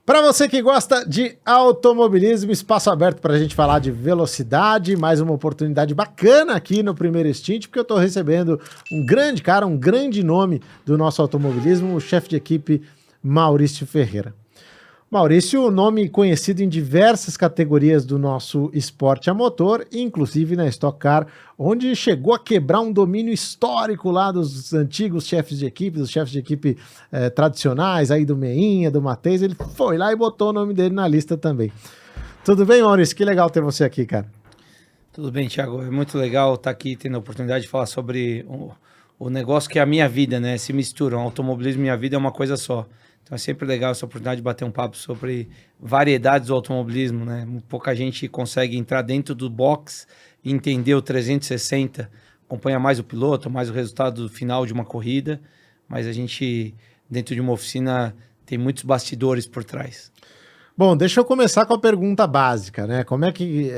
Para você que gosta de automobilismo, espaço aberto para a gente falar de velocidade, mais uma oportunidade bacana aqui no Primeiro Stint, porque eu estou recebendo um grande cara, um grande nome do nosso automobilismo, o chefe de equipe Maurício Ferreira. Maurício, nome conhecido em diversas categorias do nosso esporte a motor, inclusive na Stock Car, onde chegou a quebrar um domínio histórico lá dos antigos chefes de equipe, dos chefes de equipe tradicionais, aí do Meinha, do Matheus. Ele foi lá e botou o nome dele na lista também. Tudo bem, Maurício? Que legal ter você aqui, cara. Tudo bem, Thiago. É muito legal estar aqui tendo a oportunidade de falar sobre o negócio que é a minha vida, né? Se misturam. Automobilismo e minha vida é uma coisa só. Então é sempre legal essa oportunidade de bater um papo sobre variedades do automobilismo, né? Pouca gente consegue entrar dentro do box e entender o 360, acompanha mais o piloto, mais o resultado final de uma corrida, mas a gente, dentro de uma oficina, tem muitos bastidores por trás. Bom, deixa eu começar com a pergunta básica, né? Como é que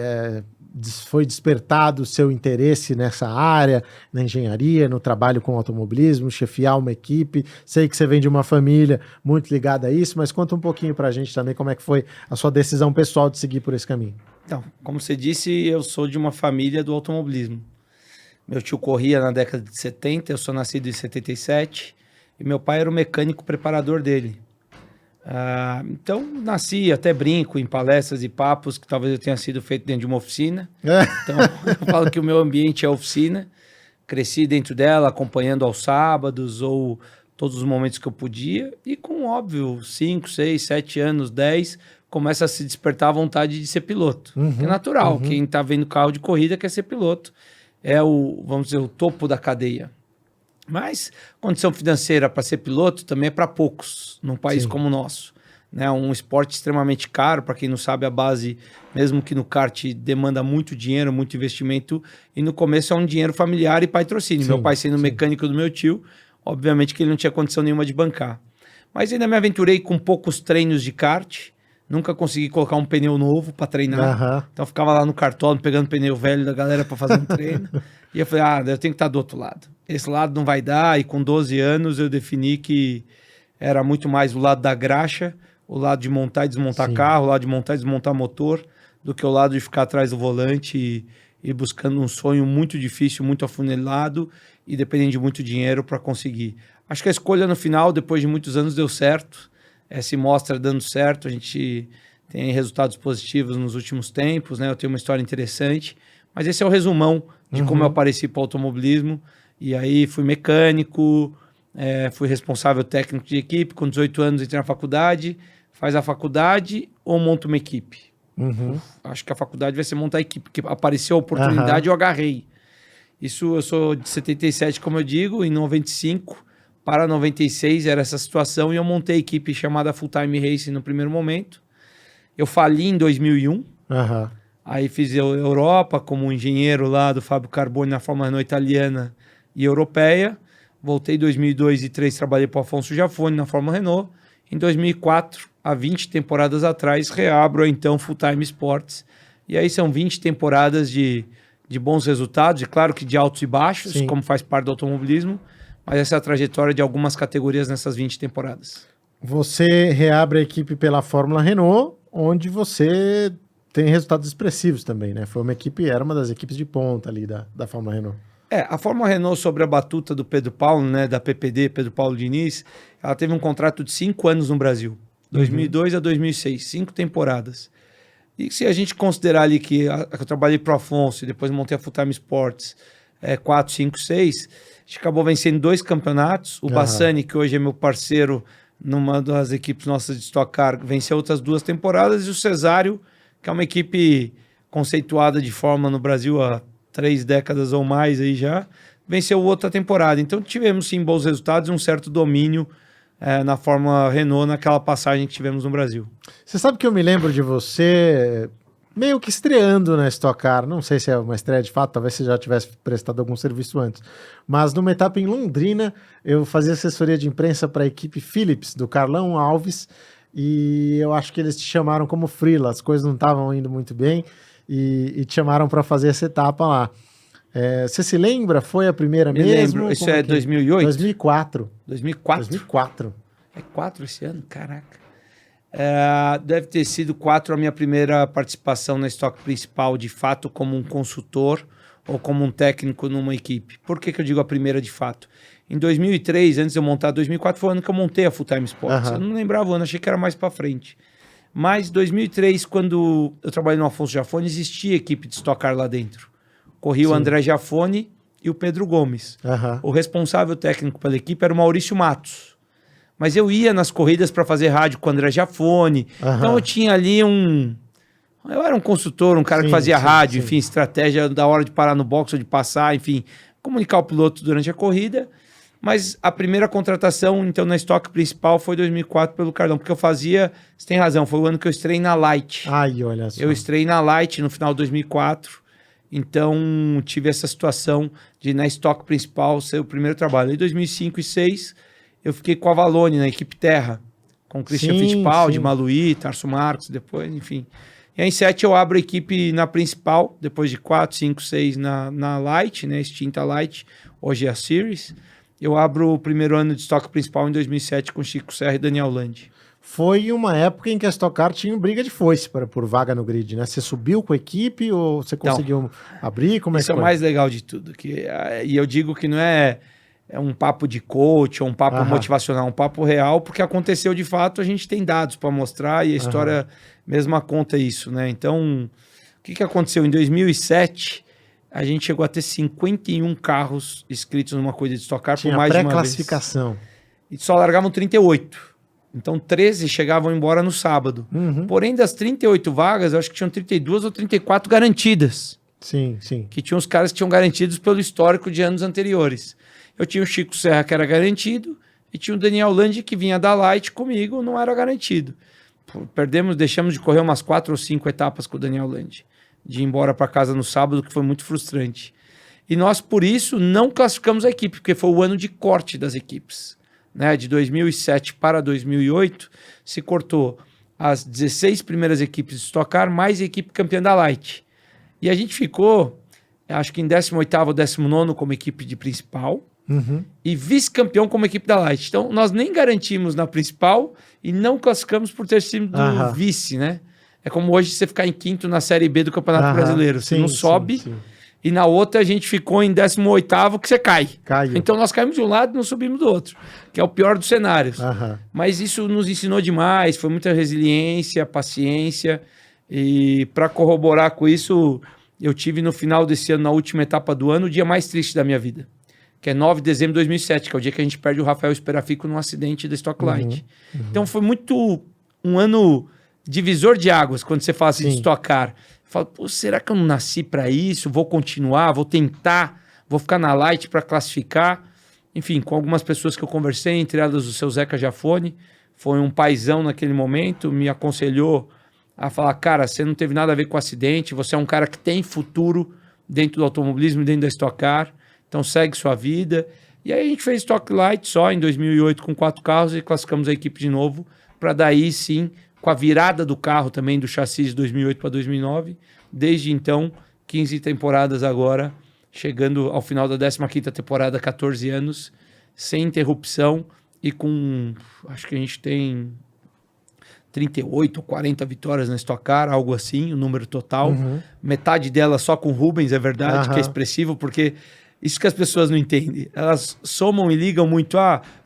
foi despertado o seu interesse nessa área, na engenharia, no trabalho com automobilismo, chefiar uma equipe? Sei que você vem de uma família muito ligada a isso, mas conta um pouquinho pra gente também como é que foi a sua decisão pessoal de seguir por esse caminho. Então, como você disse, eu sou de uma família do automobilismo. Meu tio corria na década de 70, eu sou nascido em 77, e meu pai era o mecânico preparador dele. Então, nasci, até brinco em palestras e papos que talvez eu tenha sido feito dentro de uma oficina. Então, eu falo que o meu ambiente é oficina. Cresci dentro dela, acompanhando aos sábados ou todos os momentos que eu podia. E com, óbvio, 5, 6, 7 anos, 10, começa a se despertar a vontade de ser piloto. Que é natural, quem está vendo carro de corrida quer ser piloto. É o, vamos dizer, o topo da cadeia. Mas condição financeira para ser piloto também é para poucos, num país como o nosso. Né? Um esporte extremamente caro, para quem não sabe, a base, mesmo que no kart, demanda muito dinheiro, muito investimento, e no começo é um dinheiro familiar e patrocínio. Meu pai sendo mecânico do meu tio, obviamente que ele não tinha condição nenhuma de bancar. Mas ainda me aventurei com poucos treinos de kart, nunca consegui colocar um pneu novo para treinar. Então eu ficava lá no cartódromo pegando pneu velho da galera para fazer um treino. E eu falei, eu tenho que estar do outro lado. Esse lado não vai dar. E com 12 anos eu defini que era muito mais o lado da graxa, o lado de montar e desmontar carro, o lado de montar e desmontar motor, do que o lado de ficar atrás do volante e buscando um sonho muito difícil, muito afunilado e dependendo de muito dinheiro para conseguir. Acho que a escolha no final, depois de muitos anos, deu certo. Se mostra dando certo, a gente tem resultados positivos nos últimos tempos, né? Eu tenho uma história interessante, mas esse é o resumão de como eu apareci para o automobilismo. E aí fui mecânico, fui responsável técnico de equipe, com 18 anos entrei na faculdade, faz a faculdade ou monta uma equipe? Acho que a faculdade vai ser montar a equipe, porque apareceu a oportunidade e eu agarrei. Isso eu sou de 77, como eu digo, em 95 para 96 era essa situação e eu montei a equipe chamada Full Time Racing no primeiro momento. Eu fali em 2001. Aí fiz a Europa como engenheiro lá do Fábio Carboni na Fórmula Renault italiana e europeia. Voltei em 2002 e 2003, trabalhei para o Afonso Giafone na Fórmula Renault. Em 2004, há 20 temporadas atrás, reabro a então Full Time Sports. E aí são 20 temporadas de bons resultados, e claro que de altos e baixos, como faz parte do automobilismo. Mas essa é a trajetória de algumas categorias nessas 20 temporadas. Você reabre a equipe pela Fórmula Renault, onde você tem resultados expressivos também, né? Era uma das equipes de ponta ali da Fórmula Renault. A Fórmula Renault, sobre a batuta do Pedro Paulo, né, da PPD, Pedro Paulo Diniz, ela teve um contrato de 5 anos no Brasil, 2002 a 2006, 5 temporadas. E se a gente considerar ali que eu trabalhei para o Afonso e depois montei a Full Time Sports, 4, 5, 6, a gente acabou vencendo 2 campeonatos. O Bassani, que hoje é meu parceiro numa das equipes nossas de Stock Car, venceu outras 2 temporadas. E o Cesário, que é uma equipe conceituada de Fórmula no Brasil há 3 décadas ou mais aí já, venceu outra temporada. Então tivemos sim bons resultados e um certo domínio na Fórmula Renault naquela passagem que tivemos no Brasil. Você sabe que eu me lembro de você meio que estreando na Stock Car, não sei se é uma estreia de fato, talvez você já tivesse prestado algum serviço antes, mas numa etapa em Londrina, eu fazia assessoria de imprensa para a equipe Philips, do Carlão Alves, e eu acho que eles te chamaram como freela, as coisas não estavam indo muito bem, e te chamaram para fazer essa etapa lá. Você se lembra? Foi a primeira Me mesmo? lembro. Isso é 2008? 2004. 2004? 2004. É 4 esse ano? Caraca. Deve ter sido 4 a minha primeira participação na estoque principal, de fato, como um consultor ou como um técnico numa equipe. Por que eu digo a primeira de fato? Em 2003, antes de eu montar, 2004 foi o ano que eu montei a Full Time Sports. Eu não lembrava o ano, achei que era mais para frente. Mas 2003, quando eu trabalhei no Afonso Jafone, existia equipe de Stock Car lá dentro. Corria o André Jafone e o Pedro Gomes. O responsável técnico pela equipe era o Maurício Matos. Mas eu ia nas corridas para fazer rádio com o André Jafone. Então eu tinha ali eu era um consultor, um cara que fazia rádio, enfim, estratégia da hora de parar no box ou de passar, enfim, comunicar o piloto durante a corrida. Mas a primeira contratação, então, na estoque principal foi 2004 pelo Cardão, porque eu fazia, você tem razão, foi o ano que eu estrei na Light. Ai, olha só. Eu estrei na Light no final de 2004, então tive essa situação de na estoque principal ser o primeiro trabalho. Em 2005 e 2006, eu fiquei com a Valone na equipe Terra, com o Christian Fittipaldi, Maluí, Tarso Marcos, depois, enfim. E aí em 2007 eu abro a equipe na principal, depois de 4, 5, 6 na Light, né, extinta Light, hoje é a Series. Eu abro o primeiro ano de estoque principal em 2007 com Chico Serra e Daniel Landi. Foi uma época em que a Stock Car tinha briga de foice por vaga no grid, né? Você subiu com a equipe ou você conseguiu abrir? Como isso é o mais legal de tudo. E eu digo que não é um papo de coach ou um papo motivacional, um papo real, porque aconteceu de fato, a gente tem dados para mostrar e a história mesma conta isso, né? Então, o que aconteceu? Em 2007... a gente chegou a ter 51 carros inscritos numa corrida de Stock Car por mais de uma vez. Pré-classificação. E só largavam 38. Então 13 chegavam embora no sábado. Porém, das 38 vagas, eu acho que tinham 32 ou 34 garantidas. Sim, sim. Que tinham os caras que tinham garantidos pelo histórico de anos anteriores. Eu tinha o Chico Serra, que era garantido, e tinha o Daniel Landi, que vinha da Light comigo, não era garantido. Deixamos de correr umas 4 ou 5 etapas com o Daniel Landi, de ir embora para casa no sábado, que foi muito frustrante. E nós, por isso, não classificamos a equipe, porque foi o ano de corte das equipes. Né? De 2007 para 2008, se cortou as 16 primeiras equipes de Stock Car, mais a equipe campeã da Light. E a gente ficou, acho que em 18º ou 19º como equipe de principal, e vice-campeão como equipe da Light. Então, nós nem garantimos na principal e não classificamos por ter sido do vice, né? É como hoje você ficar em quinto na Série B do Campeonato Brasileiro. Você não sobe. E na outra a gente ficou em 18º, que você cai. Caiu. Então nós caímos de um lado e não subimos do outro. Que é o pior dos cenários. Mas isso nos ensinou demais. Foi muita resiliência, paciência. E para corroborar com isso, eu tive no final desse ano, na última etapa do ano, o dia mais triste da minha vida. Que é 9 de dezembro de 2007, que é o dia que a gente perde o Rafael Esperafico num acidente da Stock Light. Então foi muito um ano... divisor de águas, quando você fala assim de Stock Car. Fala, pô, será que eu não nasci para isso? Vou continuar, vou tentar, vou ficar na Light para classificar. Enfim, com algumas pessoas que eu conversei, entre elas o seu Zeca Jafone, foi um paizão naquele momento, me aconselhou a falar, cara, você não teve nada a ver com o acidente, você é um cara que tem futuro dentro do automobilismo, dentro da Stock Car, então segue sua vida. E aí a gente fez Stock Light só em 2008 com 4 carros e classificamos a equipe de novo, para daí sim... com a virada do carro também, do chassi de 2008 para 2009. Desde então, 15 temporadas agora, chegando ao final da 15ª temporada, 14 anos, sem interrupção e com... acho que a gente tem 38 ou 40 vitórias na Stock Car, algo assim, o número total. Metade delas só com Rubens, é verdade, que é expressivo, porque... isso que as pessoas não entendem. Elas somam e ligam muito.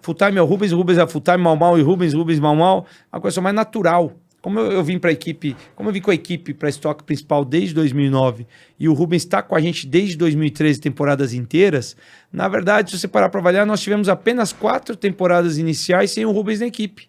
Full time é o Rubens é full time, mal e Rubens, mal. A coisa mais natural. Como eu vim para a equipe, como eu vim com a equipe para a estoque principal desde 2009 e o Rubens está com a gente desde 2013, temporadas inteiras, na verdade, se você parar para avaliar, nós tivemos apenas 4 temporadas iniciais sem o Rubens na equipe.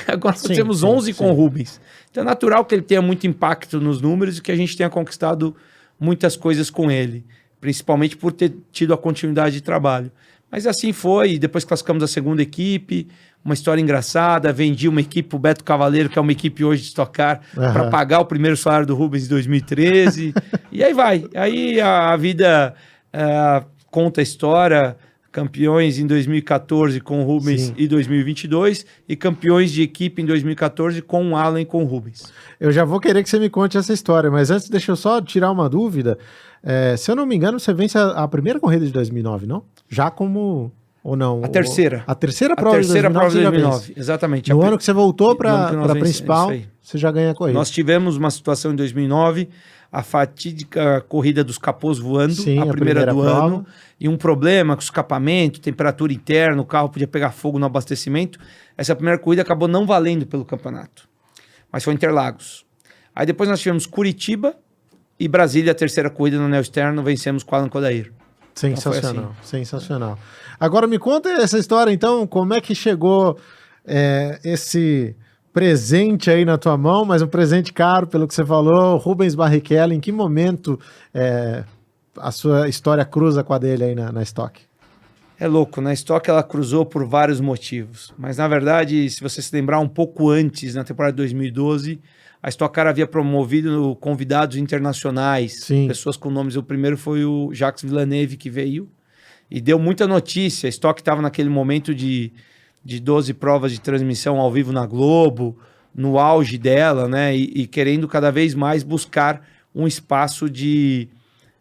Agora nós temos 11 com o Rubens. Então é natural que ele tenha muito impacto nos números e que a gente tenha conquistado muitas coisas com ele. Principalmente por ter tido a continuidade de trabalho. Mas assim foi, depois classificamos a segunda equipe, uma história engraçada, vendi uma equipe pro Beto Cavaleiro, que é uma equipe hoje de Stock Car, para pagar o primeiro salário do Rubens em 2013, e aí vai. Aí a vida conta a história, campeões em 2014 com o Rubens e 2022, e campeões de equipe em 2014 com o Alan e com o Rubens. Eu já vou querer que você me conte essa história, mas antes deixa eu só tirar uma dúvida. Se eu não me engano, você vence a primeira corrida de 2009, não? Já como Ou não? A terceira. A terceira A prova terceira de 2009, prova de você já 2009, vence. exatamente. No ano que você voltou para no ano que nós a vencemos, principal, isso aí. você já ganha a corrida. Nós tivemos uma situação em 2009, a fatídica corrida dos capôs voando, Sim, a primeira do prova. ano, e um problema com o escapamento, temperatura interna, o carro podia pegar fogo no abastecimento. Essa primeira corrida acabou não valendo pelo campeonato, mas foi Interlagos. Aí depois nós tivemos Curitiba e Brasília, a terceira corrida no anel externo, vencemos com Alan Kodair. Sensacional, Então sensacional. Agora me conta essa história, então, como é que chegou esse presente aí na tua mão, mas um presente caro, pelo que você falou, Rubens Barrichello, em que momento a sua história cruza com a dele aí na Stock? É louco, na Stock ela cruzou por vários motivos, mas na verdade, se você se lembrar um pouco antes, na temporada de 2012, a Stock Car havia promovido convidados internacionais, Sim. pessoas com nomes. O primeiro foi o Jacques Villeneuve, que veio e deu muita notícia. A Stock estava naquele momento de 12 provas de transmissão ao vivo na Globo, no auge dela, né? E querendo cada vez mais buscar um espaço de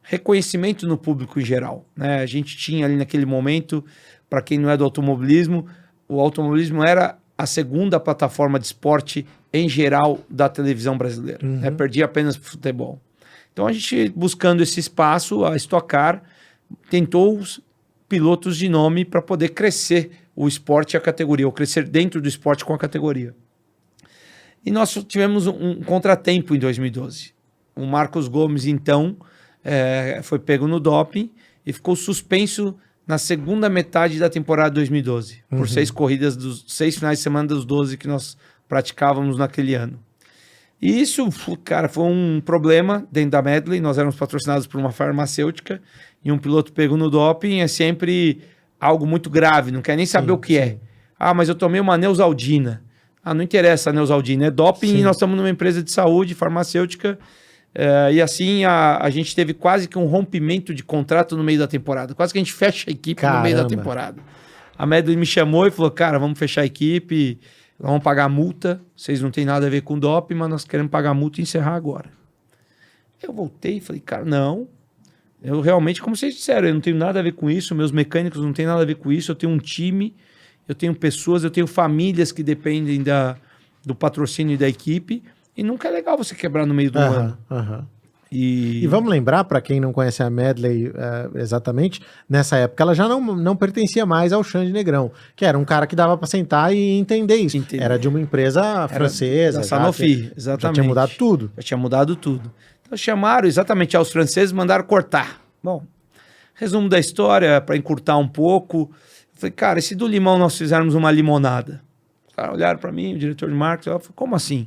reconhecimento no público em geral, né? A gente tinha ali naquele momento, para quem não é do automobilismo, o automobilismo era a segunda plataforma de esporte em geral da televisão brasileira, né? Perdia apenas pro futebol. Então a gente, buscando esse espaço, a Stock Car tentou os pilotos de nome para poder crescer o esporte e a categoria, ou crescer dentro do esporte com a categoria. E nós tivemos um contratempo em 2012. O Marcos Gomes, então, foi pego no doping e ficou suspenso na segunda metade da temporada de 2012, por 6 corridas, 6 finais de semana dos 12 que nós praticávamos naquele ano. E isso, cara, foi um problema dentro da Medley. Nós éramos patrocinados por uma farmacêutica e um piloto pego no doping é sempre algo muito grave, não quer nem saber o que é. Ah, mas eu tomei uma Neosaldina. Ah, não interessa a Neosaldina, é doping e nós estamos numa empresa de saúde farmacêutica. E assim a gente teve quase que um rompimento de contrato no meio da temporada. Quase que a gente fecha a equipe no meio da temporada. A Medley me chamou e falou, cara, vamos fechar a equipe, vamos pagar a multa. Vocês não tem nada a ver com doping, mas nós queremos pagar a multa e encerrar agora. Eu voltei e falei, cara, não. Eu realmente, como vocês disseram, eu não tenho nada a ver com isso, meus mecânicos não têm nada a ver com isso, eu tenho um time, eu tenho pessoas, eu tenho famílias que dependem do patrocínio da equipe. E nunca é legal você quebrar no meio do ano. E vamos lembrar, para quem não conhece a Medley exatamente, nessa época ela já não pertencia mais ao Xande Negrão, que era um cara que dava para sentar e entender isso. Era de uma empresa francesa. Da Sanofi, exatamente. Já tinha mudado tudo. Já tinha mudado tudo. Então chamaram exatamente aos franceses, mandaram cortar. Bom, resumo da história, para encurtar um pouco. Eu falei, cara, e se do limão nós fizermos uma limonada? Os caras olharam para mim, o diretor de marketing, eu falei, como assim?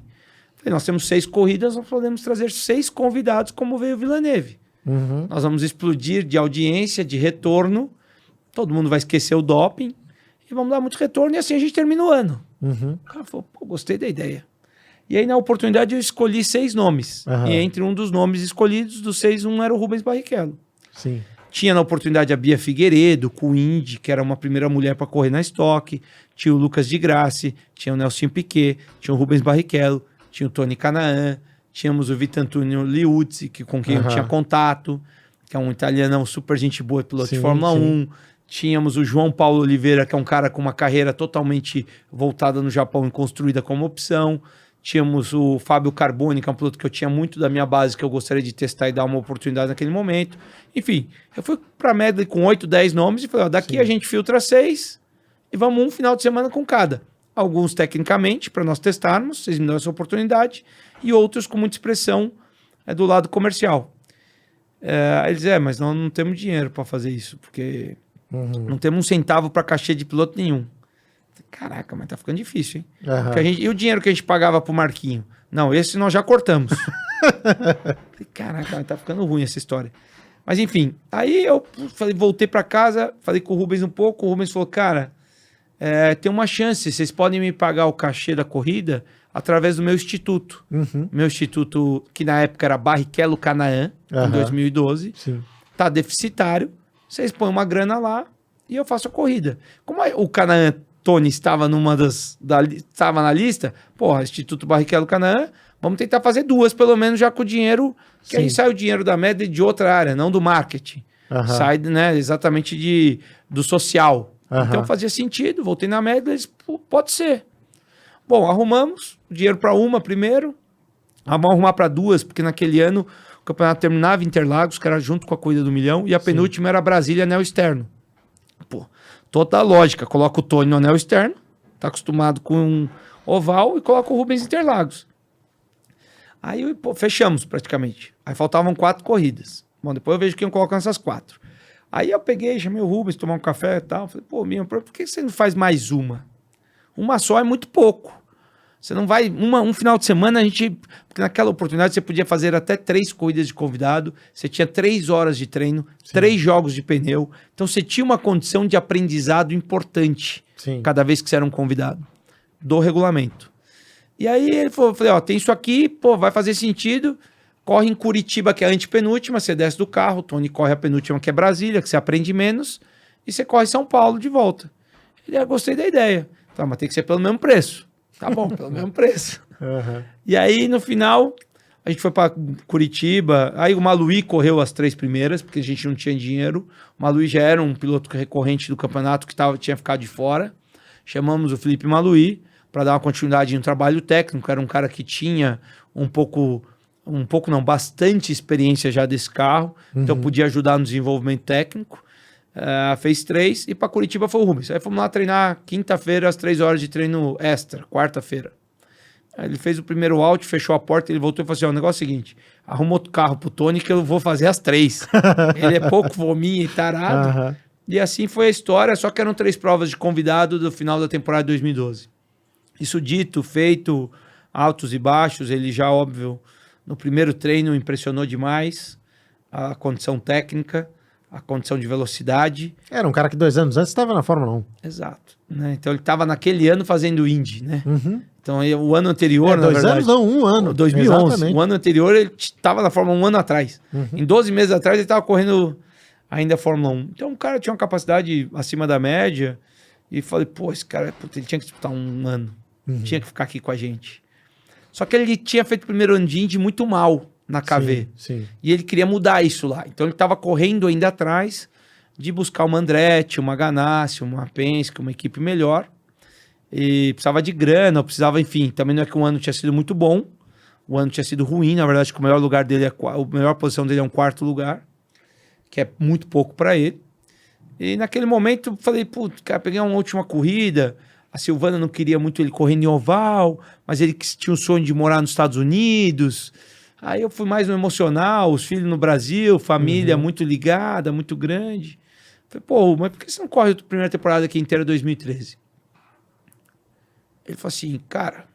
Nós temos 6 corridas, nós podemos trazer 6 convidados, como veio o Villeneuve. Nós vamos explodir de audiência, de retorno, todo mundo vai esquecer o doping, e vamos dar muito retorno, e assim a gente termina o ano. O cara falou, pô, gostei da ideia. E aí, na oportunidade, eu escolhi 6 nomes. E entre um dos nomes escolhidos, dos 6, um era o Rubens Barrichello. Sim. Tinha na oportunidade a Bia Figueiredo, com o Indy, que era uma primeira mulher para correr na Stock, tinha o Lucas de Grassi, tinha o Nelson Piquet, tinha o Rubens Barrichello, tinha o Tony Canaan, tínhamos o Vitantunio Liuzzi, com quem eu tinha contato, que é um italianão super gente boa, piloto de Fórmula 1. Tínhamos o João Paulo Oliveira, que é um cara com uma carreira totalmente voltada no Japão e construída como opção. Tínhamos o Fábio Carboni, que é um piloto que eu tinha muito da minha base, que eu gostaria de testar e dar uma oportunidade naquele momento. Enfim, eu fui para a Medley com 8, 10 nomes e falei, ó, daqui a gente filtra 6 e vamos um final de semana com cada. Alguns tecnicamente, para nós testarmos, vocês me dão essa oportunidade, e outros com muita expressão do lado comercial. Eles mas nós não temos dinheiro para fazer isso, porque não temos um centavo para cachê de piloto nenhum. Caraca, mas tá ficando difícil, hein? E o dinheiro que a gente pagava pro Marquinho? Não, esse nós já cortamos. Falei, caraca, mas tá ficando ruim essa história. Mas enfim, aí eu voltei para casa, falei com o Rubens um pouco, o Rubens falou, cara, tem uma chance, vocês podem me pagar o cachê da corrida através do meu instituto. Meu instituto, que na época era Barrichello Canaan, em 2012, tá deficitário, vocês põem uma grana lá e eu faço a corrida. Como o Canaan Tony estava estava na lista, porra, Instituto Barrichello Canaan, vamos tentar fazer 2, pelo menos já com o dinheiro, que aí sai o dinheiro da Medley de outra área, não do marketing. Sai, né, exatamente do social, Então fazia sentido, voltei na média, eles, pode ser. Bom, arrumamos dinheiro para uma primeiro, vamos arrumar para duas, porque naquele ano o campeonato terminava em Interlagos, que era junto com a corrida do milhão, e a penúltima era Brasília, anel externo. Pô, toda a lógica, coloca o Tony no anel externo, tá acostumado com um oval, e coloca o Rubens Interlagos. Aí, pô, fechamos praticamente. Aí faltavam 4 corridas. Bom, depois eu vejo quem coloca nessas 4. Aí eu peguei, chamei o Rubens, tomar um café e tal. Falei, pô, Minha, por que você não faz mais uma? Uma só é muito pouco. Você não vai... Um final de semana a gente... Porque naquela oportunidade você podia fazer até 3 corridas de convidado. Você tinha 3 horas de treino, 3 jogos de pneu. Então você tinha uma condição de aprendizado importante cada vez que você era um convidado do regulamento. E aí ele falou, falei, ó, tem isso aqui, pô, vai fazer sentido. Corre em Curitiba, que é a antepenúltima, você desce do carro, o Tony corre a penúltima, que é Brasília, que você aprende menos, e você corre São Paulo de volta. Ele, gostei da ideia. Tá, mas tem que ser pelo mesmo preço. Tá bom, pelo mesmo preço. E aí, no final, a gente foi para Curitiba, aí o Maluí correu as 3 primeiras, porque a gente não tinha dinheiro. O Maluí já era um piloto recorrente do campeonato que tinha ficado de fora. Chamamos o Felipe Maluí para dar uma continuidade no trabalho técnico. Era um cara que tinha bastante experiência já desse carro, então podia ajudar no desenvolvimento técnico. Fez 3 e para Curitiba foi o Rubens. Aí fomos lá treinar quinta-feira, às 3 horas de treino extra, quarta-feira. Aí ele fez o primeiro out, fechou a porta, ele voltou e falou assim, o negócio é o seguinte, arruma outro carro pro Tony que eu vou fazer as 3. Ele é pouco fominha e tarado. E assim foi a história, só que eram 3 provas de convidado do final da temporada de 2012. Isso dito, feito, altos e baixos, ele já, óbvio, no primeiro treino impressionou demais a condição técnica, a condição de velocidade. Era um cara que 2 anos antes estava na Fórmula 1. Exato. Né? Então ele estava naquele ano fazendo Indy, né? Então o ano anterior, na 2 verdade... anos não, 1 ano. 2011. Exatamente. O ano anterior ele estava na Fórmula 1 um ano atrás. Em 12 meses atrás ele estava correndo ainda a Fórmula 1. Então o cara tinha uma capacidade acima da média e falei, pô, esse cara ele tinha que disputar um ano. Tinha que ficar aqui com a gente. Só que ele tinha feito o primeiro ano de Indy muito mal na KV. Sim. E ele queria mudar isso lá. Então ele estava correndo ainda atrás de buscar uma Andretti, uma Ganassi, uma Penske, uma equipe melhor. E precisava de grana, precisava, enfim. Também não é que o ano tinha sido muito bom. O ano tinha sido ruim. Na verdade, que o melhor lugar dele a melhor posição dele é um 4º lugar, que é muito pouco para ele. E naquele momento eu falei, putz, cara, peguei uma última corrida. A Silvana não queria muito ele correndo em oval, mas ele tinha o sonho de morar nos Estados Unidos. Aí eu fui mais no emocional, os filhos no Brasil, família muito ligada, muito grande. Falei, pô, mas por que você não corre a primeira temporada aqui inteira 2013? Ele falou assim, cara,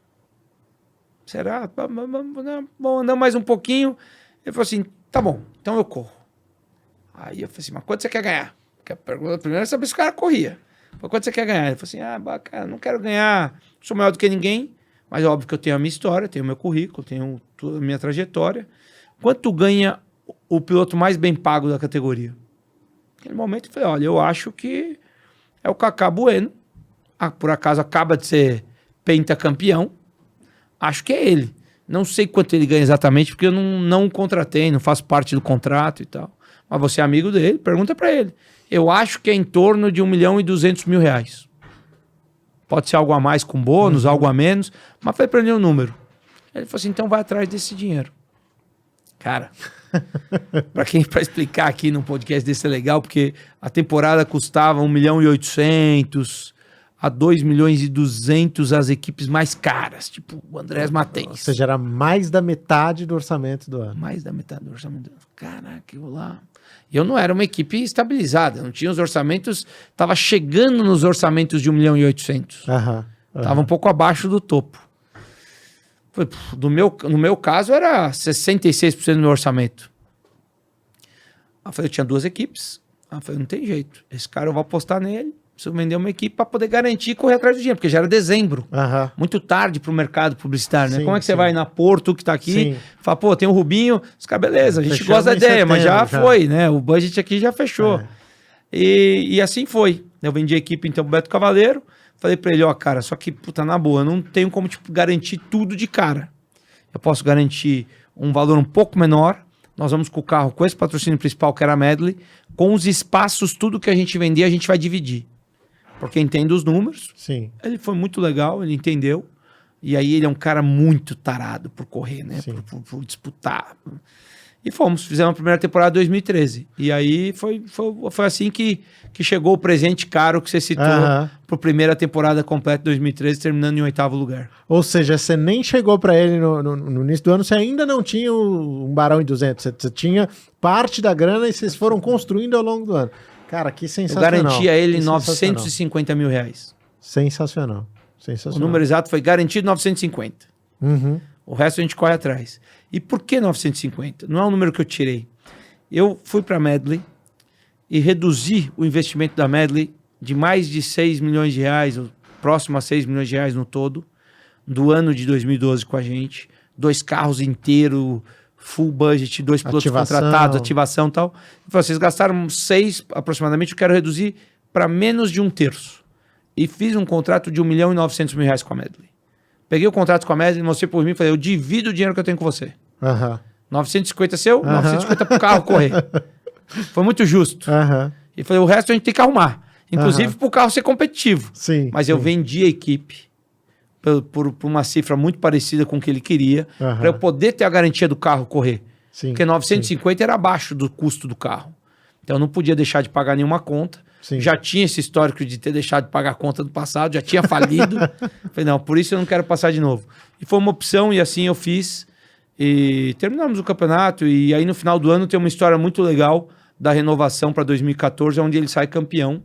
será? Vamos andar mais um pouquinho. Ele falou assim, tá bom, então eu corro. Aí eu falei assim, mas quanto você quer ganhar? Porque a pergunta primeiro é saber se o cara corria. Quanto você quer ganhar? Ele falou assim, bacana, não quero ganhar, sou maior do que ninguém, mas óbvio que eu tenho a minha história, tenho o meu currículo, tenho toda a minha trajetória. Quanto ganha o piloto mais bem pago da categoria? Naquele momento eu falei, olha, eu acho que é o Cacá Bueno, por acaso acaba de ser pentacampeão, acho que é ele. Não sei quanto ele ganha exatamente, porque eu não o contratei, não faço parte do contrato e tal. Mas você é amigo dele, pergunta pra ele. Eu acho que é em torno de R$1.200.000. Pode ser algo a mais com bônus, algo a menos, mas foi pra ele o número. Ele falou assim, então vai atrás desse dinheiro. Cara, pra explicar aqui num podcast desse é legal, porque a temporada custava 1.800.000 a 2.200.000 as equipes mais caras, tipo o Andrés Matheus. Ou seja, era mais da metade do orçamento do ano. Mais da metade do orçamento do ano. Caraca, eu lá... Eu não era uma equipe estabilizada, não tinha os orçamentos, estava chegando nos orçamentos de 1.800.000. Estava um pouco abaixo do topo. No meu caso, era 66% do meu orçamento. Aí eu falei, eu tinha 2 equipes. Aí eu falei, não tem jeito. Esse cara eu vou apostar nele, preciso vender uma equipe para poder garantir e correr atrás do dinheiro, porque já era dezembro. Muito tarde para o mercado publicitário, né? Sim, como é que você vai na Porto, que está aqui, fala, pô, tem o Rubinho, os caras, beleza, a gente gosta da ideia, mas já foi, né? O budget aqui já fechou. E assim foi. Eu vendi a equipe, então, pro Beto Cavaleiro. Falei pra ele, ó, cara, só que, puta, na boa, eu não tenho como, tipo, garantir tudo de cara. Eu posso garantir um valor um pouco menor. Nós vamos com o carro, com esse patrocínio principal, que era a Medley, com os espaços, tudo que a gente vender, a gente vai dividir. porque entende os números. Sim. Ele foi muito legal, ele entendeu. E aí ele é um cara muito tarado por correr, né? Por disputar. E fizemos a primeira temporada de 2013. E aí foi assim que chegou o presente caro que você citou para a primeira temporada completa de 2013, terminando em 8º lugar. Ou seja, você nem chegou para ele no início do ano, você ainda não tinha um Barão em 200, você tinha parte da grana e vocês foram construindo ao longo do ano. Cara, que sensacional. Eu garanti a ele R$950 mil. Sensacional. O número exato foi garantido 950. O resto a gente corre atrás. E por que 950? Não é um número que eu tirei. Eu fui para a Medley e reduzi o investimento da Medley de mais de 6 milhões de reais, próximo a 6 milhões de reais no todo, do ano de 2012 com a gente. 2 carros inteiros, full budget, 2 pilotos contratados, ativação e tal. Vocês gastaram 6 aproximadamente, eu quero reduzir para menos de 1/3. E fiz um contrato de R$1.900.000 com a Medley. Peguei o contrato com a Medley, mostrei por mim e falei, eu divido o dinheiro que eu tenho com você. 950 seu, 950 pro carro correr. Foi muito justo. E falei, o resto a gente tem que arrumar. Inclusive pro carro ser competitivo. Sim, mas eu vendi a equipe por uma cifra muito parecida com o que ele queria, para eu poder ter a garantia do carro correr. Porque 950 era abaixo do custo do carro. Então eu não podia deixar de pagar nenhuma conta. Já tinha esse histórico de ter deixado de pagar a conta do passado, já tinha falido. Falei, não, por isso eu não quero passar de novo. E foi uma opção, e assim eu fiz. E terminamos o campeonato. E aí no final do ano tem uma história muito legal da renovação para 2014, onde ele sai campeão.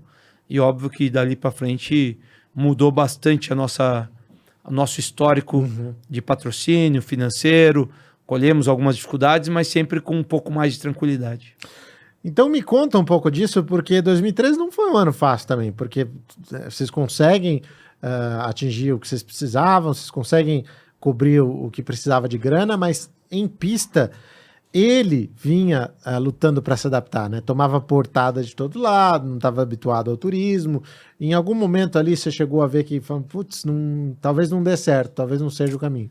E óbvio que dali para frente mudou bastante o nosso histórico de patrocínio financeiro. Colhemos algumas dificuldades, mas sempre com um pouco mais de tranquilidade. Então me conta um pouco disso, porque 2013 não foi um ano fácil também, porque vocês conseguem atingir o que vocês precisavam, vocês conseguem cobrir o que precisava de grana, mas em pista ele vinha lutando para se adaptar, né? Tomava portada de todo lado, não estava habituado ao turismo. Em algum momento ali você chegou a ver que, putz, talvez não dê certo, talvez não seja o caminho.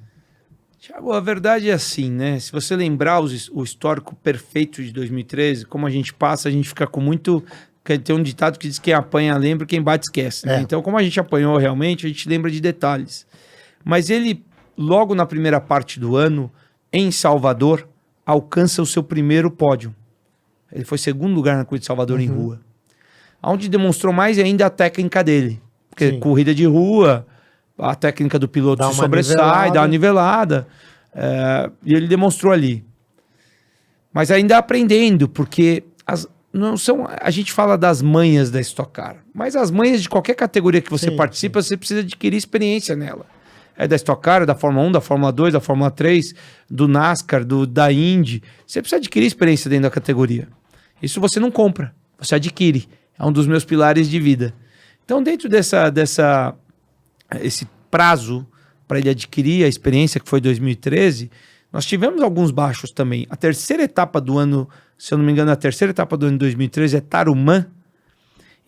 Thiago, a verdade é assim, né? Se você lembrar o histórico perfeito de 2013, como a gente passa, a gente fica com muito... Tem um ditado que diz que quem apanha lembra, quem bate esquece. Né? Então, como a gente apanhou realmente, a gente lembra de detalhes. Mas ele, logo na primeira parte do ano, em Salvador, alcança o seu primeiro pódio. Ele foi 2º lugar na Corrida de Salvador em rua. Onde demonstrou mais ainda a técnica dele. Porque corrida de rua... A técnica do piloto se sobressai, dá uma nivelada. E ele demonstrou ali. Mas ainda aprendendo, porque não são, a gente fala das manhas da Stock Car, mas as manhas de qualquer categoria que você participa, você precisa adquirir experiência nela. É da Stock Car, da Fórmula 1, da Fórmula 2, da Fórmula 3, do NASCAR, da Indy. Você precisa adquirir experiência dentro da categoria. Isso você não compra, você adquire. É um dos meus pilares de vida. Então, dentro esse prazo para ele adquirir a experiência, que foi 2013, nós tivemos alguns baixos também. A terceira etapa do ano, se eu não me engano, a terceira etapa do ano de 2013 é Tarumã.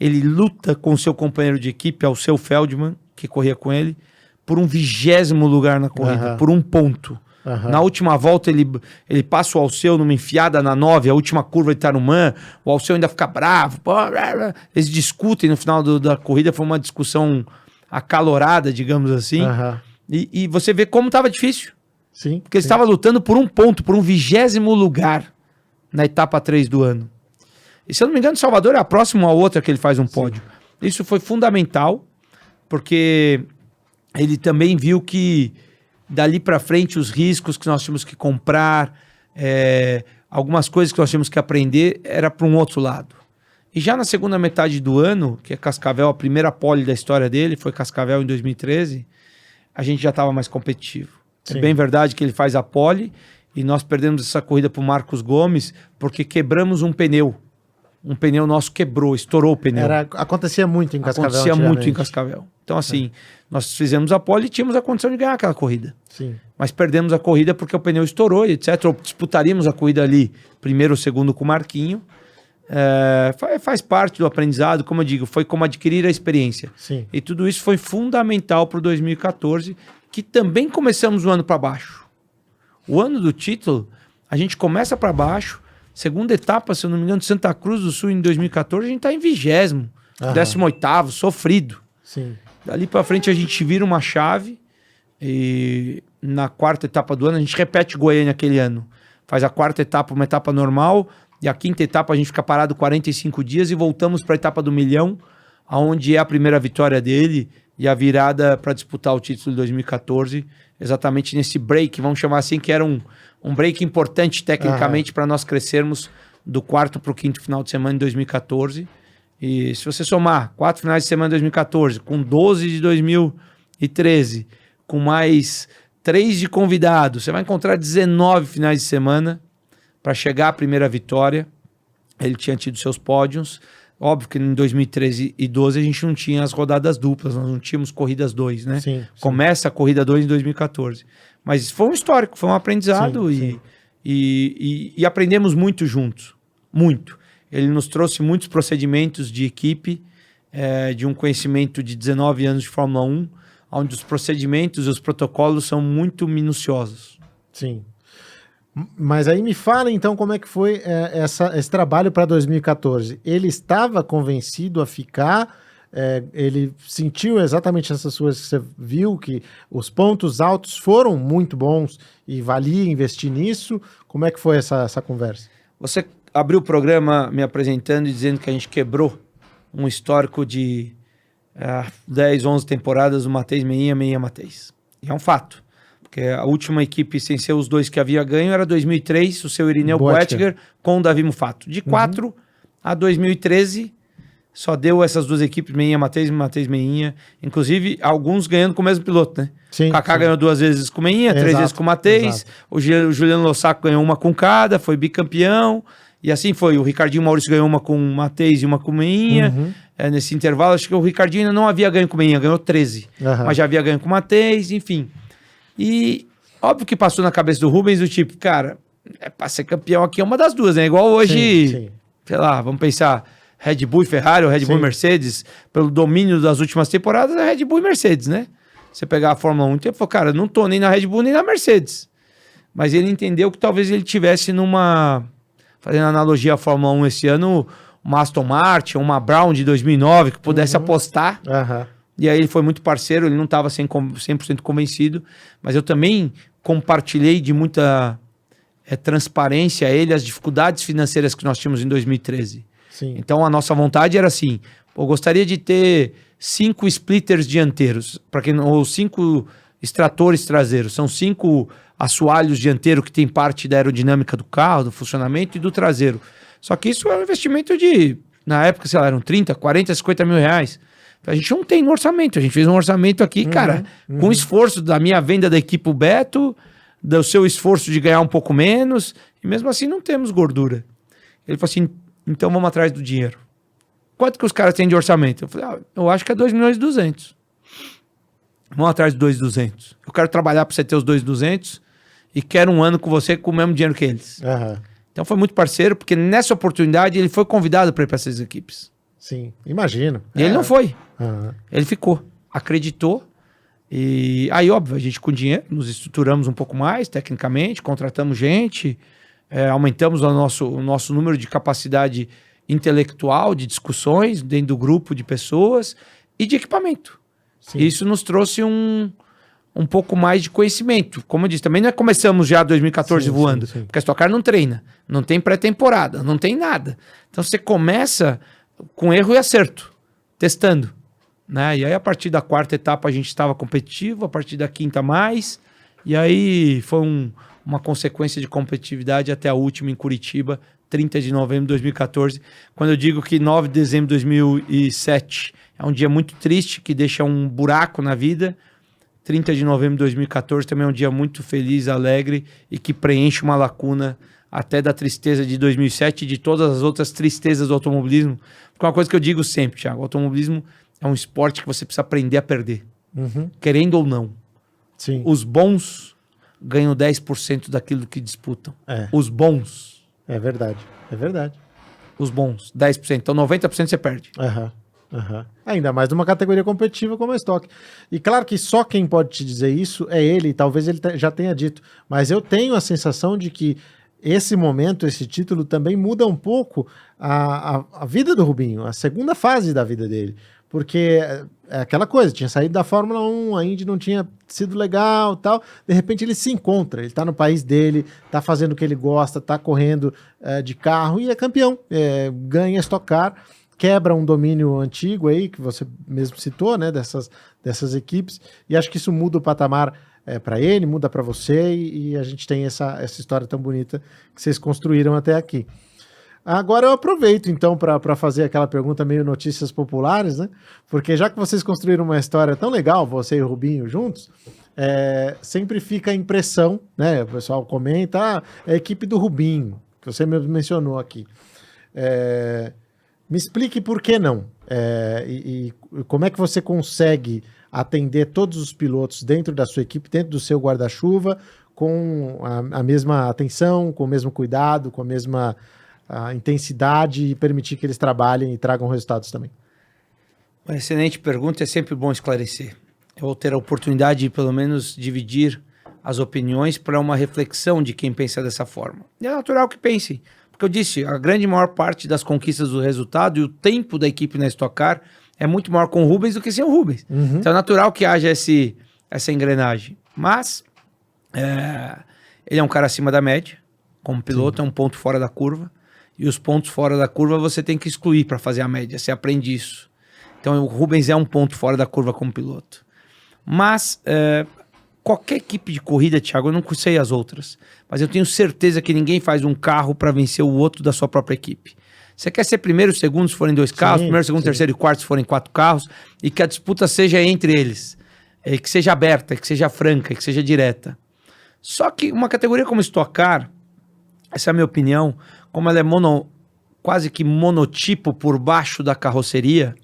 Ele luta com seu companheiro de equipe, Alceu Feldman, que corria com ele, por um 20º lugar na corrida, por 1 ponto. Na última volta, ele passa o Alceu numa enfiada na 9, a última curva de Tarumã, o Alceu ainda fica bravo, eles discutem no final da corrida, foi uma discussão acalorada, digamos assim, e você vê como estava difícil. Porque ele estava lutando por 1 ponto, por um 20º lugar na etapa 3 do ano. E se eu não me engano, Salvador é a próxima a outra que ele faz um pódio. Isso foi fundamental, porque ele também viu que dali para frente os riscos que nós tínhamos que comprar, algumas coisas que nós tínhamos que aprender, era para um outro lado. E já na segunda metade do ano, que é Cascavel, a primeira pole da história dele, foi Cascavel em 2013, a gente já estava mais competitivo. É bem verdade que ele faz a pole e nós perdemos essa corrida para o Marcos Gomes porque quebramos um pneu. Um pneu nosso quebrou, estourou o pneu. Acontecia muito em Cascavel. Acontecia muito em Cascavel. Então assim, nós fizemos a pole e tínhamos a condição de ganhar aquela corrida. Mas perdemos a corrida porque o pneu estourou, etc. Ou disputaríamos a corrida ali, primeiro ou segundo com o Marquinho. Faz parte do aprendizado, como eu digo, foi como adquirir a experiência. E tudo isso foi fundamental para o 2014, que também começamos o ano para baixo. O ano do título, a gente começa para baixo, segunda etapa, se eu não me engano, de Santa Cruz do Sul em 2014, a gente está em 20º. Aham. 18º, sofrido. Sim. Dali pra frente a gente vira uma chave e na quarta etapa do ano a gente repete Goiânia aquele ano. Faz a quarta etapa, uma etapa normal, e a quinta etapa a gente fica parado 45 dias e voltamos para a etapa do milhão, onde é a primeira vitória dele e a virada para disputar o título de 2014, exatamente nesse break, vamos chamar assim, que era um break importante tecnicamente para nós crescermos do quarto para o quinto final de semana em 2014. E se você somar 4 finais de semana em 2014, com 12 de 2013, com mais 3 de convidados, você vai encontrar 19 finais de semana para chegar à primeira vitória. Ele tinha tido seus pódios. Óbvio que em 2013 e 2012 a gente não tinha as rodadas duplas, nós não tínhamos corridas 2, né? Sim, sim. Começa a corrida 2 em 2014. Mas foi um histórico, foi um aprendizado Sim, e aprendemos muito juntos. Muito. Ele nos trouxe muitos procedimentos de equipe, de um conhecimento de 19 anos de Fórmula 1, onde os procedimentos e os protocolos são muito minuciosos. Sim. Mas aí me fala então como é que foi esse trabalho para 2014. Ele estava convencido a ficar, ele sentiu exatamente essas coisas que você viu, que os pontos altos foram muito bons e valia investir nisso. Como é que foi essa conversa? Você abriu o programa me apresentando e dizendo que a gente quebrou um histórico de 10, 11 temporadas do Matheus Meinha Matheus. E é um fato. Porque a última equipe sem ser os dois que havia ganho era 2003, o seu Irineu Boettiger com o Davi Mufato. De 4 a 2013, só deu essas duas equipes, Meinha Matheus e Matheus Meinha. Inclusive, alguns ganhando com o mesmo piloto, né? Sim, o Kaká sim. ganhou 2 vezes com o Meinha, 3 vezes com o Matheus. O Juliano Lossaco ganhou uma com cada, foi bicampeão. E assim foi. O Ricardinho Maurício ganhou uma com o Matheus e uma com o Meinha. Nesse intervalo, acho que o Ricardinho ainda não havia ganho com o Meinha, ganhou 13. Mas já havia ganho com o Matheus, enfim. E óbvio que passou na cabeça do Rubens o tipo, cara, pra ser campeão aqui é uma das duas, né? Igual hoje, Sim. sei lá, vamos pensar, Red Bull e Ferrari, ou Red Bull e Mercedes, pelo domínio das últimas temporadas, é Red Bull e Mercedes, né? Você pegar a Fórmula 1, ele falou, cara, não tô nem na Red Bull nem na Mercedes. Mas ele entendeu que talvez ele tivesse fazendo analogia à Fórmula 1 esse ano, uma Aston Martin, uma Brown de 2009, que pudesse apostar. E aí ele foi muito parceiro, ele não estava 100% convencido, mas eu também compartilhei de muita transparência a ele as dificuldades financeiras que nós tínhamos em 2013. Sim. Então a nossa vontade era assim, eu gostaria de ter 5 splitters dianteiros, ou 5 extratores traseiros, são 5 assoalhos dianteiros que tem parte da aerodinâmica do carro, do funcionamento e do traseiro. Só que isso é um investimento de, na época, sei lá, eram 30, 40, 50 mil reais. A gente não tem no orçamento. A gente fez um orçamento aqui, cara, com esforço da minha venda da equipe Beto, do seu esforço de ganhar um pouco menos, e mesmo assim não temos gordura. Ele falou assim, então vamos atrás do dinheiro. Quanto que os caras têm de orçamento? Eu falei, eu acho que é 2 milhões e 200. Vamos atrás de 2,200. Eu quero trabalhar para você ter os 2,200 e quero um ano com você com o mesmo dinheiro que eles. Então foi muito parceiro, porque nessa oportunidade ele foi convidado para ir para essas equipes. Sim, imagino. E ele não foi. Ele ficou, acreditou. E aí, óbvio, a gente com dinheiro nos estruturamos um pouco mais tecnicamente, contratamos gente, aumentamos o nosso número de capacidade intelectual, de discussões dentro do grupo de pessoas e de equipamento. Sim. Isso nos trouxe um pouco mais de conhecimento. Como eu disse, também não começamos já 2014 voando, porque a Stock Car não treina, não tem pré-temporada, não tem nada. Então você começa com erro e acerto, testando. Né? E aí a partir da quarta etapa a gente estava competitivo, a partir da quinta mais, e aí foi uma consequência de competitividade até a última em Curitiba, 30 de novembro de 2014, quando eu digo que 9 de dezembro de 2007 é um dia muito triste, que deixa um buraco na vida. 30 de novembro de 2014 também é um dia muito feliz, alegre e que preenche uma lacuna até da tristeza de 2007 e de todas as outras tristezas do automobilismo. Porque uma coisa que eu digo sempre, Thiago, o automobilismo é um esporte que você precisa aprender a perder, querendo ou não. Sim. Os bons ganham 10% daquilo que disputam. Os bons. É verdade, é verdade. Os bons, 10%. Então 90% você perde. Ainda mais numa categoria competitiva como a Stock. E claro que só quem pode te dizer isso é ele, talvez ele já tenha dito, mas eu tenho a sensação de que esse momento, esse título também muda um pouco a vida do Rubinho, a segunda fase da vida dele. Porque é aquela coisa, tinha saído da Fórmula 1, a Indy não tinha sido legal e tal. De repente ele se encontra, ele tá no país dele, tá fazendo o que ele gosta, tá correndo de carro e é campeão. Ganha Stock Car, quebra um domínio antigo aí, que você mesmo citou, né, dessas equipes. E acho que isso muda o patamar para ele, muda para você, e a gente tem essa história tão bonita que vocês construíram até aqui. Agora eu aproveito então para fazer aquela pergunta meio notícias populares, né? Porque já que vocês construíram uma história tão legal, você e o Rubinho juntos, sempre fica a impressão, né? O pessoal comenta, é a equipe do Rubinho, que você mesmo mencionou aqui. Me explique por que não, e como é que você consegue atender todos os pilotos dentro da sua equipe, dentro do seu guarda-chuva, com a mesma atenção, com o mesmo cuidado, com a mesma intensidade, e permitir que eles trabalhem e tragam resultados também. Uma excelente pergunta, é sempre bom esclarecer. Eu vou ter a oportunidade de, pelo menos, dividir as opiniões para uma reflexão de quem pensa dessa forma. E é natural que pensem, porque eu disse, a grande maior parte das conquistas do resultado e o tempo da equipe na Stock Car é muito maior com o Rubens do que sem o Rubens. Uhum. Então é natural que haja essa engrenagem. Mas ele é um cara acima da média, como piloto. Sim. É um ponto fora da curva. E os pontos fora da curva você tem que excluir para fazer a média. Você aprende isso. Então o Rubens é um ponto fora da curva como piloto. Mas qualquer equipe de corrida, Thiago, eu não sei as outras, mas eu tenho certeza que ninguém faz um carro para vencer o outro da sua própria equipe. Você quer ser primeiro, segundo, se forem 2 carros, primeiro, segundo, terceiro e quarto, se forem 4 carros, e que a disputa seja entre eles, que seja aberta, que seja franca, que seja direta. Só que uma categoria como Stock Car, essa é a minha opinião, como ela é quase que monotipo por baixo da carroceria,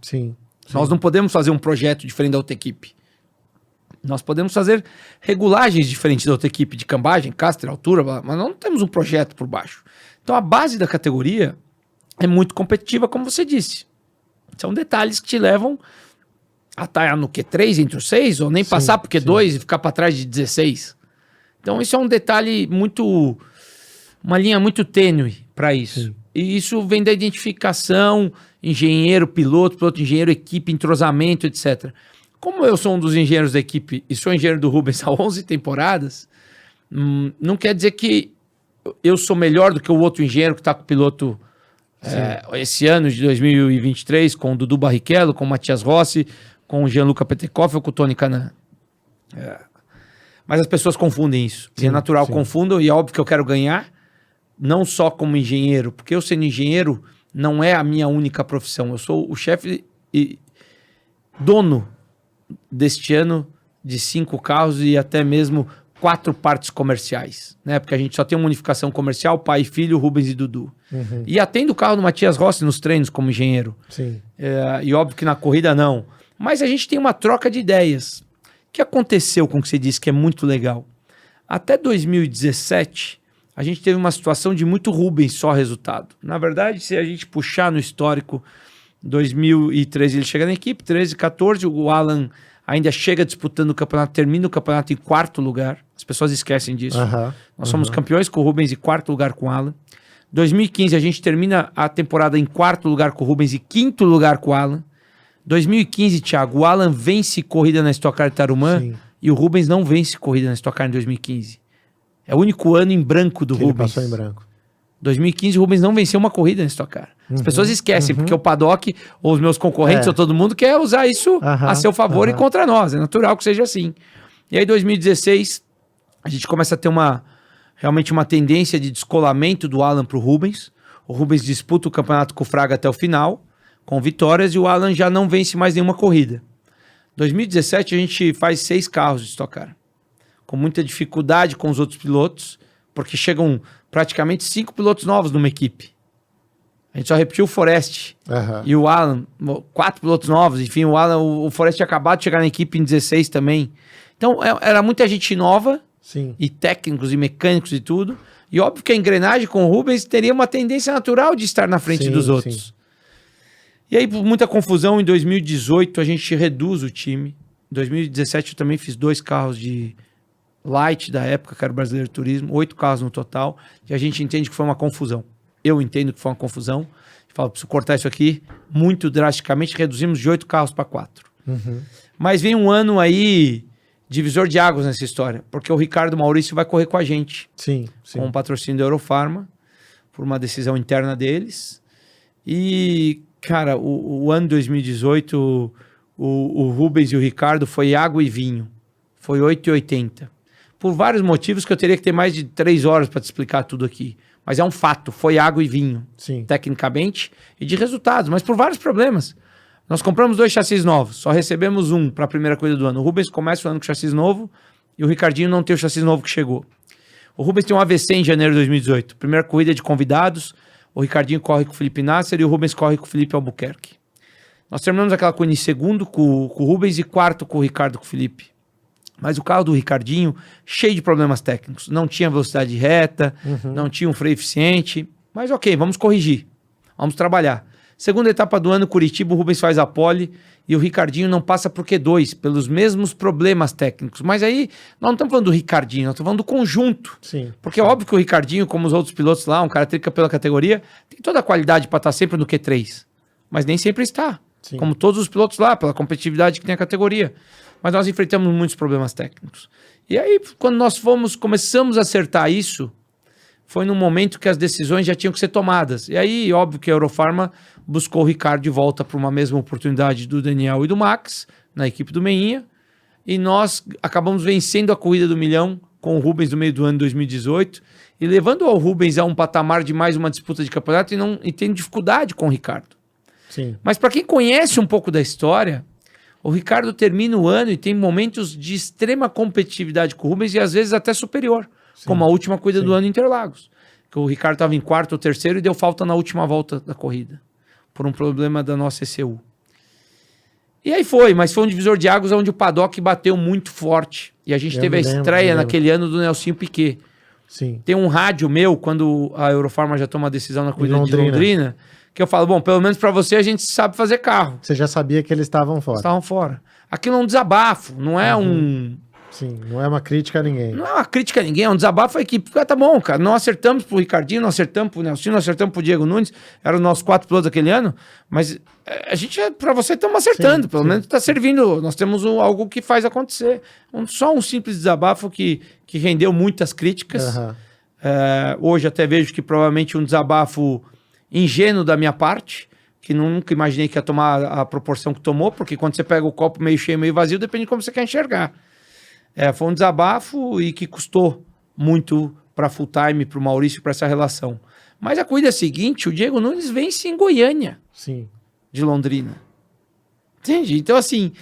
nós não podemos fazer um projeto diferente da outra equipe. Nós podemos fazer regulagens diferentes da outra equipe, de cambagem, castre, altura, mas nós não temos um projeto por baixo. Então a base da categoria é muito competitiva, como você disse. São detalhes que te levam a estar no Q3 entre os 6, ou nem passar pro Q2 e ficar para trás de 16. Então isso é um detalhe muito... uma linha muito tênue para isso. Sim. E isso vem da identificação, engenheiro, piloto, engenheiro, equipe, entrosamento, etc. Como eu sou um dos engenheiros da equipe e sou engenheiro do Rubens há 11 temporadas, não quer dizer que eu sou melhor do que o outro engenheiro que está com o piloto esse ano de 2023, com o Dudu Barrichello, com o Matias Rossi, com o Gianluca Petekoff ou com o Tony Kanaan. Mas as pessoas confundem isso. Sim, é natural, confundam, e é óbvio que eu quero ganhar, não só como engenheiro, porque eu sendo engenheiro não é a minha única profissão. Eu sou o chefe e dono deste ano de 5 carros e até mesmo 4 partes comerciais, né? Porque a gente só tem uma unificação comercial, pai e filho, Rubens e Dudu. Uhum. E atendo o carro do Matias Rossi nos treinos como engenheiro. Sim. E óbvio que na corrida não. Mas a gente tem uma troca de ideias. O que aconteceu com o que você disse que é muito legal? Até 2017, a gente teve uma situação de muito Rubens só resultado. Na verdade, se a gente puxar no histórico, 2013 ele chega na equipe, 13, 14, o Alan ainda chega disputando o campeonato, termina o campeonato em 4º lugar. As pessoas esquecem disso. Nós somos campeões com o Rubens e 4º lugar com o Alan. 2015 a gente termina a temporada em 4º lugar com o Rubens e 5º lugar com o Alan. 2015, Thiago, o Alan vence corrida na Stock Car de Tarumã. Sim. E o Rubens não vence corrida na Stock Car em 2015. É o único ano em branco do Rubens. Ele passou em branco. 2015 o Rubens não venceu uma corrida na Stock Car. As pessoas esquecem, porque o paddock, ou os meus concorrentes, ou todo mundo quer usar isso a seu favor e contra nós. É natural que seja assim. E aí, 2016, a gente começa a ter realmente uma tendência de descolamento do Alan para o Rubens. O Rubens disputa o campeonato com o Fraga até o final, com vitórias, e o Alan já não vence mais nenhuma corrida. 2017, a gente faz 6 carros de Stock Car, com muita dificuldade com os outros pilotos, porque chegam praticamente 5 pilotos novos numa equipe. A gente só repetiu o Forest e o Alan, 4 pilotos novos, enfim, o Forest tinha acabado de chegar na equipe em 16 também. Então, era muita gente nova, e técnicos e mecânicos e tudo, e óbvio que a engrenagem com o Rubens teria uma tendência natural de estar na frente dos outros. Sim. E aí, por muita confusão, em 2018 a gente reduz o time. Em 2017 eu também fiz 2 carros de Light da época, que era o Brasileiro Turismo, 8 carros no total, e a gente entende que foi uma confusão. Eu entendo que foi uma confusão. Falo, preciso cortar isso aqui muito drasticamente, reduzimos de 8 carros para 4. Mas vem um ano aí divisor de águas nessa história, porque o Ricardo Maurício vai correr com a gente. Sim. Com o patrocínio da Eurofarma, por uma decisão interna deles. E, cara, o ano 2018, o Rubens e o Ricardo foi água e vinho. Foi 8,80. Por vários motivos que eu teria que ter mais de 3 horas para te explicar tudo aqui. Mas é um fato, foi água e vinho, tecnicamente, e de resultados, mas por vários problemas. Nós compramos 2 chassis novos, só recebemos um para a primeira corrida do ano. O Rubens começa o ano com chassis novo e o Ricardinho não tem o chassis novo que chegou. O Rubens tem um AVC em janeiro de 2018, primeira corrida de convidados, o Ricardinho corre com o Felipe Nasser e o Rubens corre com o Felipe Albuquerque. Nós terminamos aquela corrida em segundo com o Rubens e quarto com o Ricardo com o Felipe. Mas o carro do Ricardinho, cheio de problemas técnicos. Não tinha velocidade reta, não tinha um freio eficiente. Mas ok, vamos corrigir. Vamos trabalhar. Segunda etapa do ano, Curitiba, o Rubens faz a pole e o Ricardinho não passa por Q2, pelos mesmos problemas técnicos. Mas aí, nós não estamos falando do Ricardinho, nós estamos falando do conjunto. Porque é óbvio que o Ricardinho, como os outros pilotos lá, um cara tricampeão pela categoria, tem toda a qualidade para estar sempre no Q3. Mas nem sempre está. Como todos os pilotos lá, pela competitividade que tem a categoria. Mas nós enfrentamos muitos problemas técnicos. E aí, quando nós começamos a acertar isso, foi num momento que as decisões já tinham que ser tomadas. E aí, óbvio que a Eurofarma buscou o Ricardo de volta para uma mesma oportunidade do Daniel e do Max, na equipe do Meinha, e nós acabamos vencendo a corrida do milhão com o Rubens no meio do ano de 2018, e levando o Rubens a um patamar de mais uma disputa de campeonato e tendo dificuldade com o Ricardo. Mas para quem conhece um pouco da história, o Ricardo termina o ano e tem momentos de extrema competitividade com o Rubens e às vezes até superior, como a última corrida do ano em Interlagos, que o Ricardo estava em quarto ou terceiro e deu falta na última volta da corrida, por um problema da nossa ECU. E aí mas foi um divisor de águas onde o paddock bateu muito forte. E a gente teve a estreia naquele ano do Nelsinho Piquet. Tem um rádio meu, quando a Eurofarma já toma a decisão na corrida de Londrina, que eu falo, bom, pelo menos para você a gente sabe fazer carro. Você já sabia que eles estavam fora. Estavam fora. Aquilo é um desabafo, não é não é uma crítica a ninguém. Não é uma crítica a ninguém, é um desabafo à equipe. Tá bom, cara, não acertamos pro Ricardinho, não acertamos pro Nelson, não acertamos pro Diego Nunes, eram os nossos 4 pilotos daquele ano, mas a gente, para você, estamos acertando, pelo menos está servindo, nós temos algo que faz acontecer. Só um simples desabafo que rendeu muitas críticas. Hoje até vejo que provavelmente um desabafo ingênuo da minha parte, que nunca imaginei que ia tomar a proporção que tomou, porque quando você pega o copo meio cheio, meio vazio, depende de como você quer enxergar. Foi um desabafo e que custou muito para full time, para o Maurício, para essa relação. Mas a corrida seguinte, o Diego Nunes vence em Goiânia, de Londrina. Entende? Então, assim,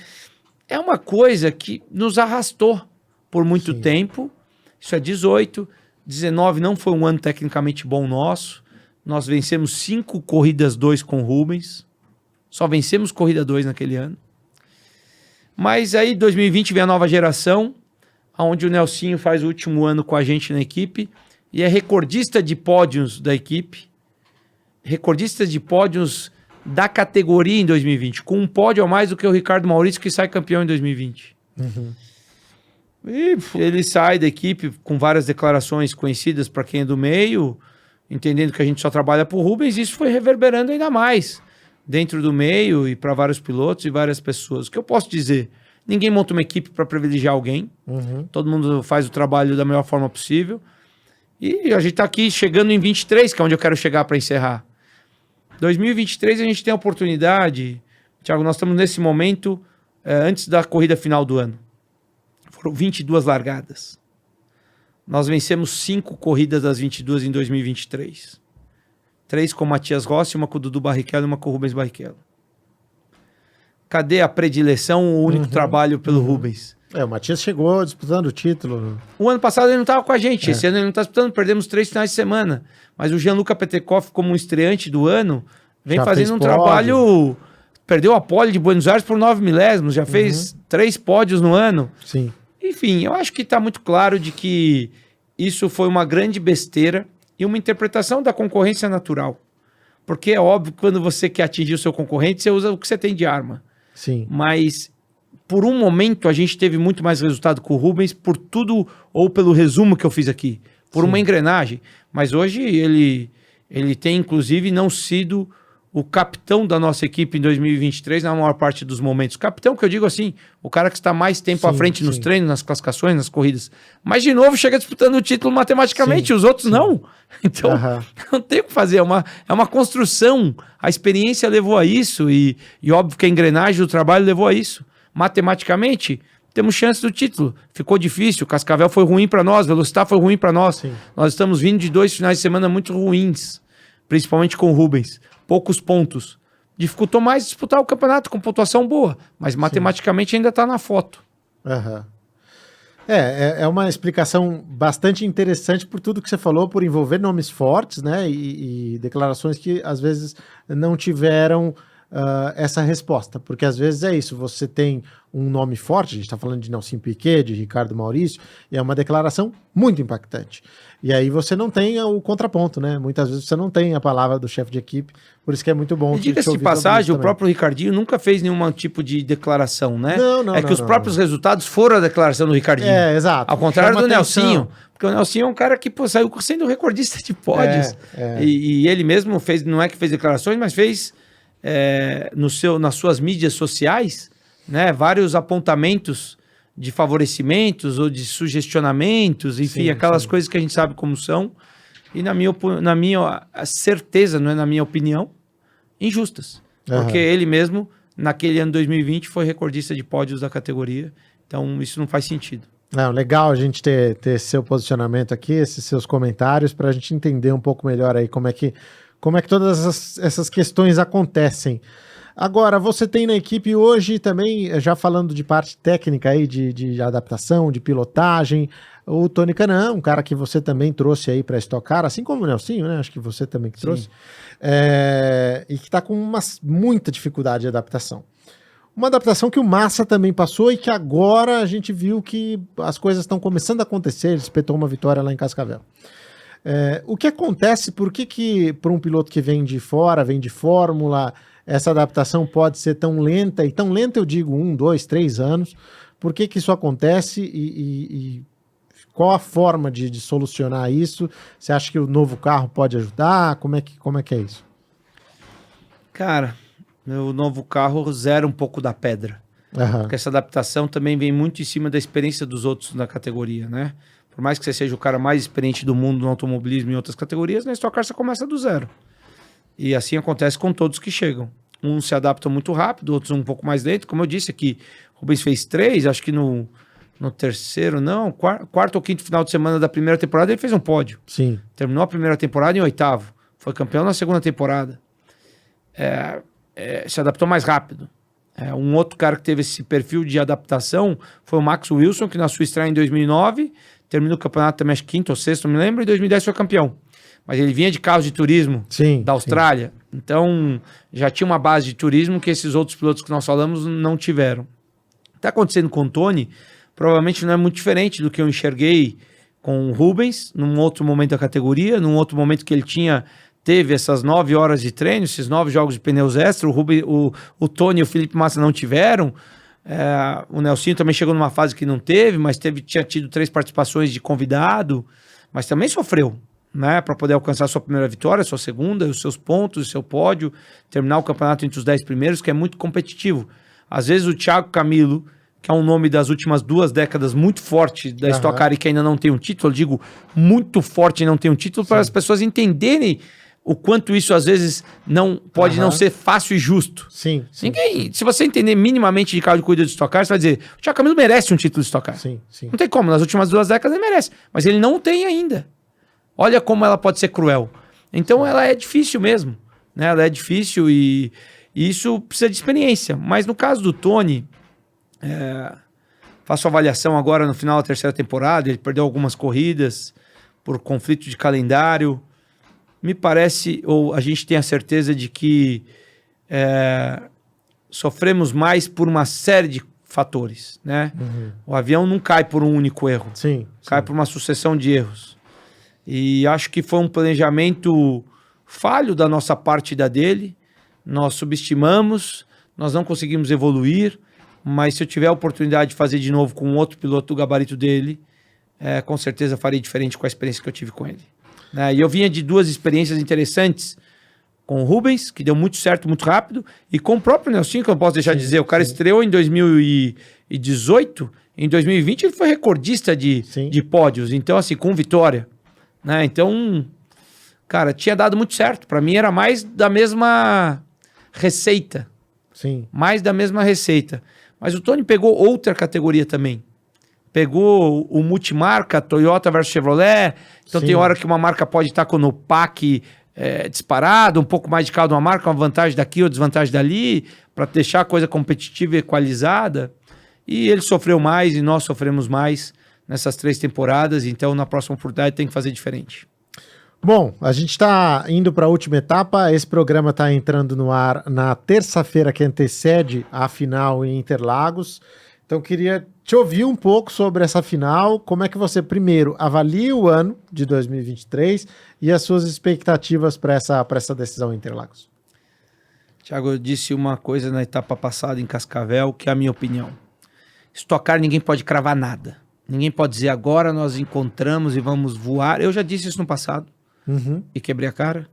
é uma coisa que nos arrastou por muito tempo. Isso é 18. 19 não foi um ano tecnicamente bom nosso. Nós vencemos 5 corridas 2 com o Rubens. Só vencemos corrida 2 naquele ano. Mas aí, 2020, vem a nova geração, onde o Nelsinho faz o último ano com a gente na equipe e é recordista de pódios da equipe, recordista de pódios da categoria em 2020, com um pódio a mais do que o Ricardo Maurício, que sai campeão em 2020. E ele sai da equipe com várias declarações conhecidas para quem é do meio, entendendo que a gente só trabalha por Rubens, e isso foi reverberando ainda mais dentro do meio e para vários pilotos e várias pessoas. O que eu posso dizer? Ninguém monta uma equipe para privilegiar alguém. Todo mundo faz o trabalho da melhor forma possível. E a gente está aqui chegando em 23, que é onde eu quero chegar para encerrar. 2023 a gente tem a oportunidade, Thiago, nós estamos nesse momento antes da corrida final do ano. Foram 22 largadas. Nós vencemos 5 corridas das 22 em 2023. 3 com o Matias Rossi, uma com o Dudu Barrichello e uma com o Rubens Barrichello. Cadê a predileção, o único trabalho pelo Rubens? O Matias chegou disputando o título. O ano passado ele não estava com a gente, esse ano ele não está disputando, perdemos 3 finais de semana. Mas o Gianluca Petekoff, como um estreante do ano, vem já fazendo um trabalho... Perdeu a pole de Buenos Aires por 9 milésimos, já fez 3 pódios no ano. Enfim, eu acho que está muito claro de que isso foi uma grande besteira e uma interpretação da concorrência natural. Porque é óbvio que quando você quer atingir o seu concorrente, você usa o que você tem de arma. Mas por um momento, a gente teve muito mais resultado com o Rubens por tudo, ou pelo resumo que eu fiz aqui, por uma engrenagem. Mas hoje ele tem, inclusive, não sido o capitão da nossa equipe em 2023 na maior parte dos momentos. Capitão, que eu digo assim, o cara que está mais tempo à frente nos treinos, nas classificações, nas corridas. Mas, de novo, chega disputando o título matematicamente, os outros não. Então, não tem o que fazer, é uma construção. A experiência levou a isso e óbvio que a engrenagem do trabalho levou a isso. Matematicamente, temos chance do título. Ficou difícil, Cascavel foi ruim para nós, Velocitar foi ruim para nós. Sim. Nós estamos vindo de 2 finais de semana muito ruins, principalmente com o Rubens. Poucos pontos. Dificultou mais disputar o campeonato com pontuação boa, mas matematicamente ainda está na foto. É uma explicação bastante interessante por tudo que você falou, por envolver nomes fortes, né, e declarações que às vezes não tiveram essa resposta, porque às vezes é isso, você tem um nome forte, a gente está falando de Nelson Piquet, de Ricardo Maurício, e é uma declaração muito impactante. E aí você não tem o contraponto, né? Muitas vezes você não tem a palavra do chefe de equipe, por isso que é muito bom. Diga-se de passagem, o próprio Ricardinho nunca fez nenhum tipo de declaração, né? Os próprios resultados foram a declaração do Ricardinho. Exato. Ao contrário do Nelsinho, porque o Nelsinho é um cara que saiu sendo recordista de pódios. E ele mesmo fez, não é que fez declarações, mas fez nas suas mídias sociais, né, vários apontamentos de favorecimentos ou de sugestionamentos, enfim, aquelas coisas que a gente sabe como são, e na minha certeza, não é na minha opinião, injustas. Porque ele mesmo, naquele ano 2020, foi recordista de pódios da categoria, então isso não faz sentido. Legal a gente ter seu posicionamento aqui, esses seus comentários, para a gente entender um pouco melhor aí como é que todas essas questões acontecem. Agora, você tem na equipe hoje também, já falando de parte técnica aí, de adaptação, de pilotagem, o Tony Kanaan, um cara que você também trouxe aí para Stock Car, assim como o Nelsinho, né? Acho que você também que trouxe. E que está com muita dificuldade de adaptação. Uma adaptação que o Massa também passou e que agora a gente viu que as coisas estão começando a acontecer, ele espetou uma vitória lá em Cascavel. O que acontece, por que para um piloto que vem de fora, vem de Fórmula, essa adaptação pode ser tão lenta, e tão lenta eu digo 1, 2, 3 anos, por que isso acontece e qual a forma de solucionar isso? Você acha que o novo carro pode ajudar? Como é que é isso? Cara, o novo carro zera um pouco da pedra, porque essa adaptação também vem muito em cima da experiência dos outros na categoria, né? Por mais que você seja o cara mais experiente do mundo no automobilismo e em outras categorias, na Stock Car você começa do zero. E assim acontece com todos que chegam. Uns se adaptam muito rápido, outros um pouco mais lento. Como eu disse aqui, o Rubens fez 3, acho que no terceiro, não, quarto ou quinto final de semana da primeira temporada ele fez um pódio. Sim. Terminou a primeira temporada em 8º. Foi campeão na segunda temporada. Se adaptou mais rápido. Um outro cara que teve esse perfil de adaptação foi o Max Wilson, que na sua estreia em 2009, terminou o campeonato também, acho que 5º ou 6º, não me lembro, e em 2010 foi campeão. Mas ele vinha de carros de turismo da Austrália. Então, já tinha uma base de turismo que esses outros pilotos que nós falamos não tiveram. Está acontecendo com o Tony, provavelmente não é muito diferente do que eu enxerguei com o Rubens, num outro momento da categoria, num outro momento que ele teve essas 9 horas de treino, esses 9 jogos de pneus extra, o Tony e o Felipe Massa não tiveram, o Nelsinho também chegou numa fase que não teve, mas tinha tido 3 participações de convidado, mas também sofreu, né, para poder alcançar a sua primeira vitória, a sua segunda, os seus pontos, o seu pódio, terminar o campeonato entre os 10 primeiros, que é muito competitivo. Às vezes o Thiago Camilo, que é um nome das últimas 2 décadas muito forte da Stock Car e que ainda não tem um título, eu digo muito forte e não tem um título, para as pessoas entenderem o quanto isso às vezes pode não ser fácil e justo. Sim. Se você entender minimamente de carro de corrida de Stock Car, você vai dizer, o Thiago Camilo merece um título de Stock Car. Sim. Não tem como, nas últimas 2 décadas ele merece, mas ele não tem ainda. Olha como ela pode ser cruel. Então ela é difícil mesmo, né? Ela é difícil e isso precisa de experiência. Mas no caso do Tony, faço avaliação agora no final da 3ª temporada, ele perdeu algumas corridas por conflito de calendário. Me parece, ou a gente tem a certeza de que sofremos mais por uma série de fatores, né? O avião não cai por um único erro. Cai por uma sucessão de erros. E acho que foi um planejamento falho da nossa parte e da dele. Nós subestimamos, nós não conseguimos evoluir. mas se eu tiver a oportunidade de fazer de novo com outro piloto do gabarito dele, com certeza farei diferente com a experiência que eu tive com ele. Né? E eu vinha de 2 experiências interessantes com o Rubens, que deu muito certo, muito rápido, e com o próprio Nelsinho, que eu não posso deixar de dizer. O cara estreou em 2018, em 2020 ele foi recordista de pódios, então assim, com vitória. Né? Então, cara, tinha dado muito certo. Para mim era mais da mesma receita. Sim. Mais da mesma receita. Mas o Tony pegou outra categoria também. Pegou o multimarca, Toyota versus Chevrolet. Então tem hora que uma marca pode estar com o PAC disparado, um pouco mais de cada uma marca, uma vantagem daqui ou desvantagem dali, para deixar a coisa competitiva e equalizada. E ele sofreu mais e nós sofremos mais nessas 3 temporadas. Então na próxima oportunidade tem que fazer diferente. Bom, a gente está indo para a última etapa. Esse programa está entrando no ar na terça-feira que antecede a final em Interlagos. Então, queria te ouvir um pouco sobre essa final. Como é que você, primeiro, avalia o ano de 2023 e as suas expectativas para essa decisão em Interlagos? Thiago, eu disse uma coisa na etapa passada em Cascavel, que é a minha opinião. Stock Car, ninguém pode cravar nada. Ninguém pode dizer agora nós encontramos e vamos voar. Eu já disse isso no passado. E quebrei a cara.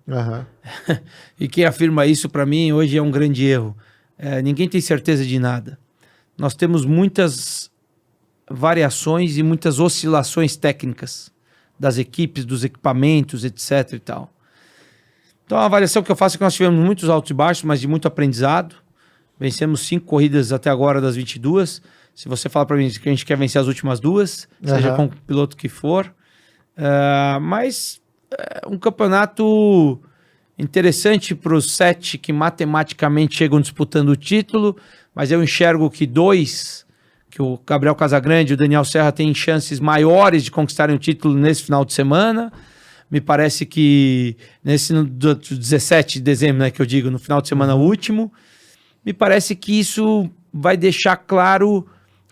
E quem afirma isso para mim hoje é um grande erro. Ninguém tem certeza de nada. Nós temos muitas variações e muitas oscilações técnicas das equipes, dos equipamentos, etc. e tal. Então a avaliação que eu faço é que nós tivemos muitos altos e baixos, mas de muito aprendizado. Vencemos 5 corridas até agora das 22. Se você falar para mim que a gente quer vencer as últimas 2, seja com o piloto que for. Mas um campeonato interessante para os 7 que matematicamente chegam disputando o título, mas eu enxergo que 2, que o Gabriel Casagrande e o Daniel Serra têm chances maiores de conquistarem o título nesse final de semana. Me parece que nesse 17 de dezembro, né, que eu digo, no final de semana último, me parece que isso vai deixar claro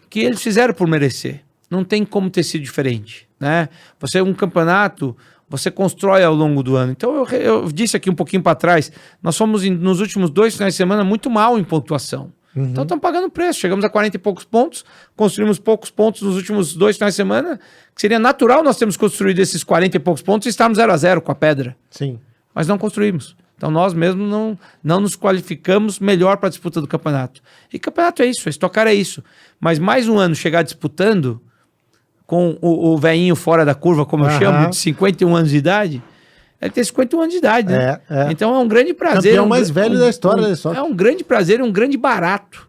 que eles fizeram por merecer. Não tem como ter sido diferente, né? Você é um campeonato, você constrói ao longo do ano. Então eu disse aqui um pouquinho para trás, nós fomos nos últimos 2 finais de semana muito mal em pontuação. Então estamos pagando preço, chegamos a 40 e poucos pontos, construímos poucos pontos nos últimos 2 finais de semana, que seria natural nós termos construído esses 40 e poucos pontos e estarmos 0-0 com a pedra. Sim. Mas não construímos. Então nós mesmos não nos qualificamos melhor para a disputa do campeonato. E campeonato é isso, Stock Car é isso. Mas mais um ano chegar disputando com o velhinho fora da curva, como eu chamo, de 51 anos de idade, ele tem 51 anos de idade, né? Então é um grande prazer. Campeão mais velho da história da Stock. É um grande prazer, um grande barato.